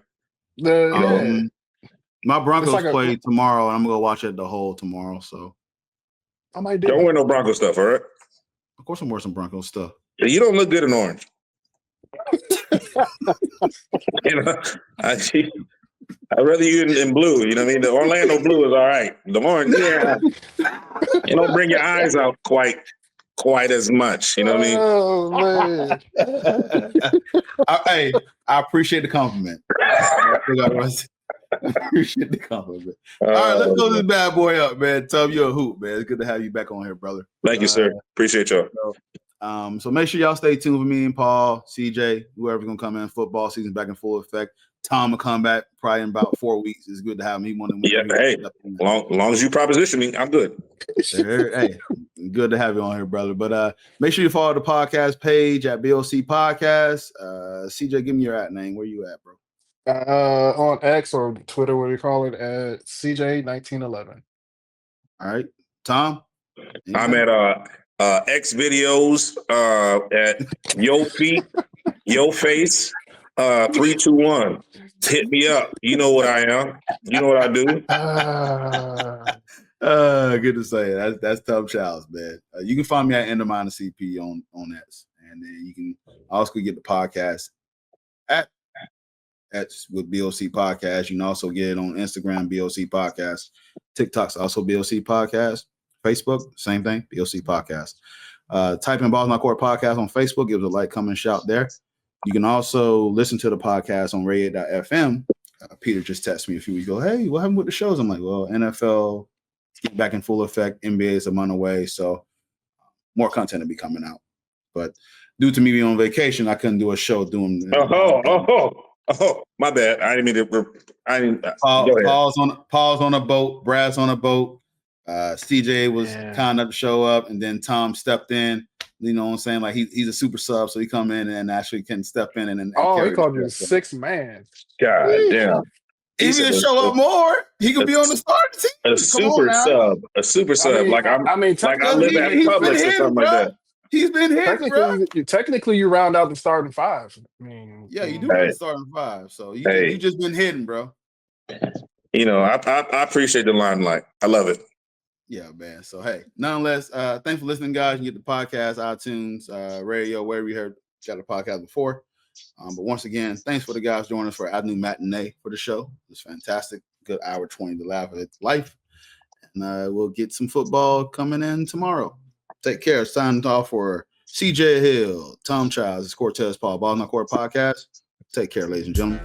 my Broncos play tomorrow, and I'm gonna go watch it the whole tomorrow. So I might do. Don't wear no Broncos stuff, all right? Of course, I'm wearing some Broncos stuff. You don't look good in orange. I'd rather you in blue. You know what I mean? The Orlando blue is all right. The orange, you don't bring your eyes out quite as much. You know what I mean? Oh man! Hey, I appreciate the compliment. I appreciate the compliment. All right, let's blow this bad boy up, man. Tub, you're a hoop, man. It's good to have you back on here, brother. Thank you, sir. Appreciate y'all. So make sure y'all stay tuned with me and Paul, CJ, whoever's gonna come in. Football season back in full effect. Tom will come back probably in about 4 weeks. It's good to have him. Long as you proposition me, I'm good. Hey, good to have you on here, brother. But make sure you follow the podcast page at BLC Podcast. CJ, give me your @ name. Where you at, bro? On X or Twitter, what do you call it, at CJ1911. All right, Tom. I'm at X videos at Yo Feet, Yo Face, 321. Hit me up. You know what I am. You know what I do. Good to say. That's Tom Childs, man. You can find me at _CP on X, and then you can also get the podcast at with BOC Podcast. You can also get it on Instagram, BOC Podcast. TikTok's also BOC Podcast. Facebook, same thing, BOC Podcast. Type in Balls Not Court Podcast on Facebook. Give us a like, comment, shout there. You can also listen to the podcast on radio.fm. Peter just texted me a few weeks ago. Hey, what happened with the shows? I'm like, well, NFL is getting back in full effect. NBA is a month away, so more content will be coming out. But due to me being on vacation, I couldn't do a show doing. Oh, my bad. I didn't mean to. Paul's on a boat. Brad's on a boat. CJ was kind enough to show up, and then Tom stepped in. You know what I'm saying? Like he's a super sub, so he come in and actually can step in and he called you a 6 man. God damn. He need to show up more. He could be on the starting team. A super sub. Like I live at Publix or something like that. He's been hit, bro. Technically, you round out the starting 5. I mean, yeah, you do the starting 5. So you just been hidden, bro. You know, I appreciate the limelight. I love it. Yeah, man. So hey, nonetheless, thanks for listening, guys. You get the podcast, iTunes, radio, wherever you got the podcast before. But once again, thanks for the guys joining us for our new matinee for the show. It's fantastic. Good hour 20 to laugh at life. And we'll get some football coming in tomorrow. Take care. Signing off for CJ Hill, Tom Childs, it's Cortez Paul, Balls Not Court Podcast. Take care, ladies and gentlemen.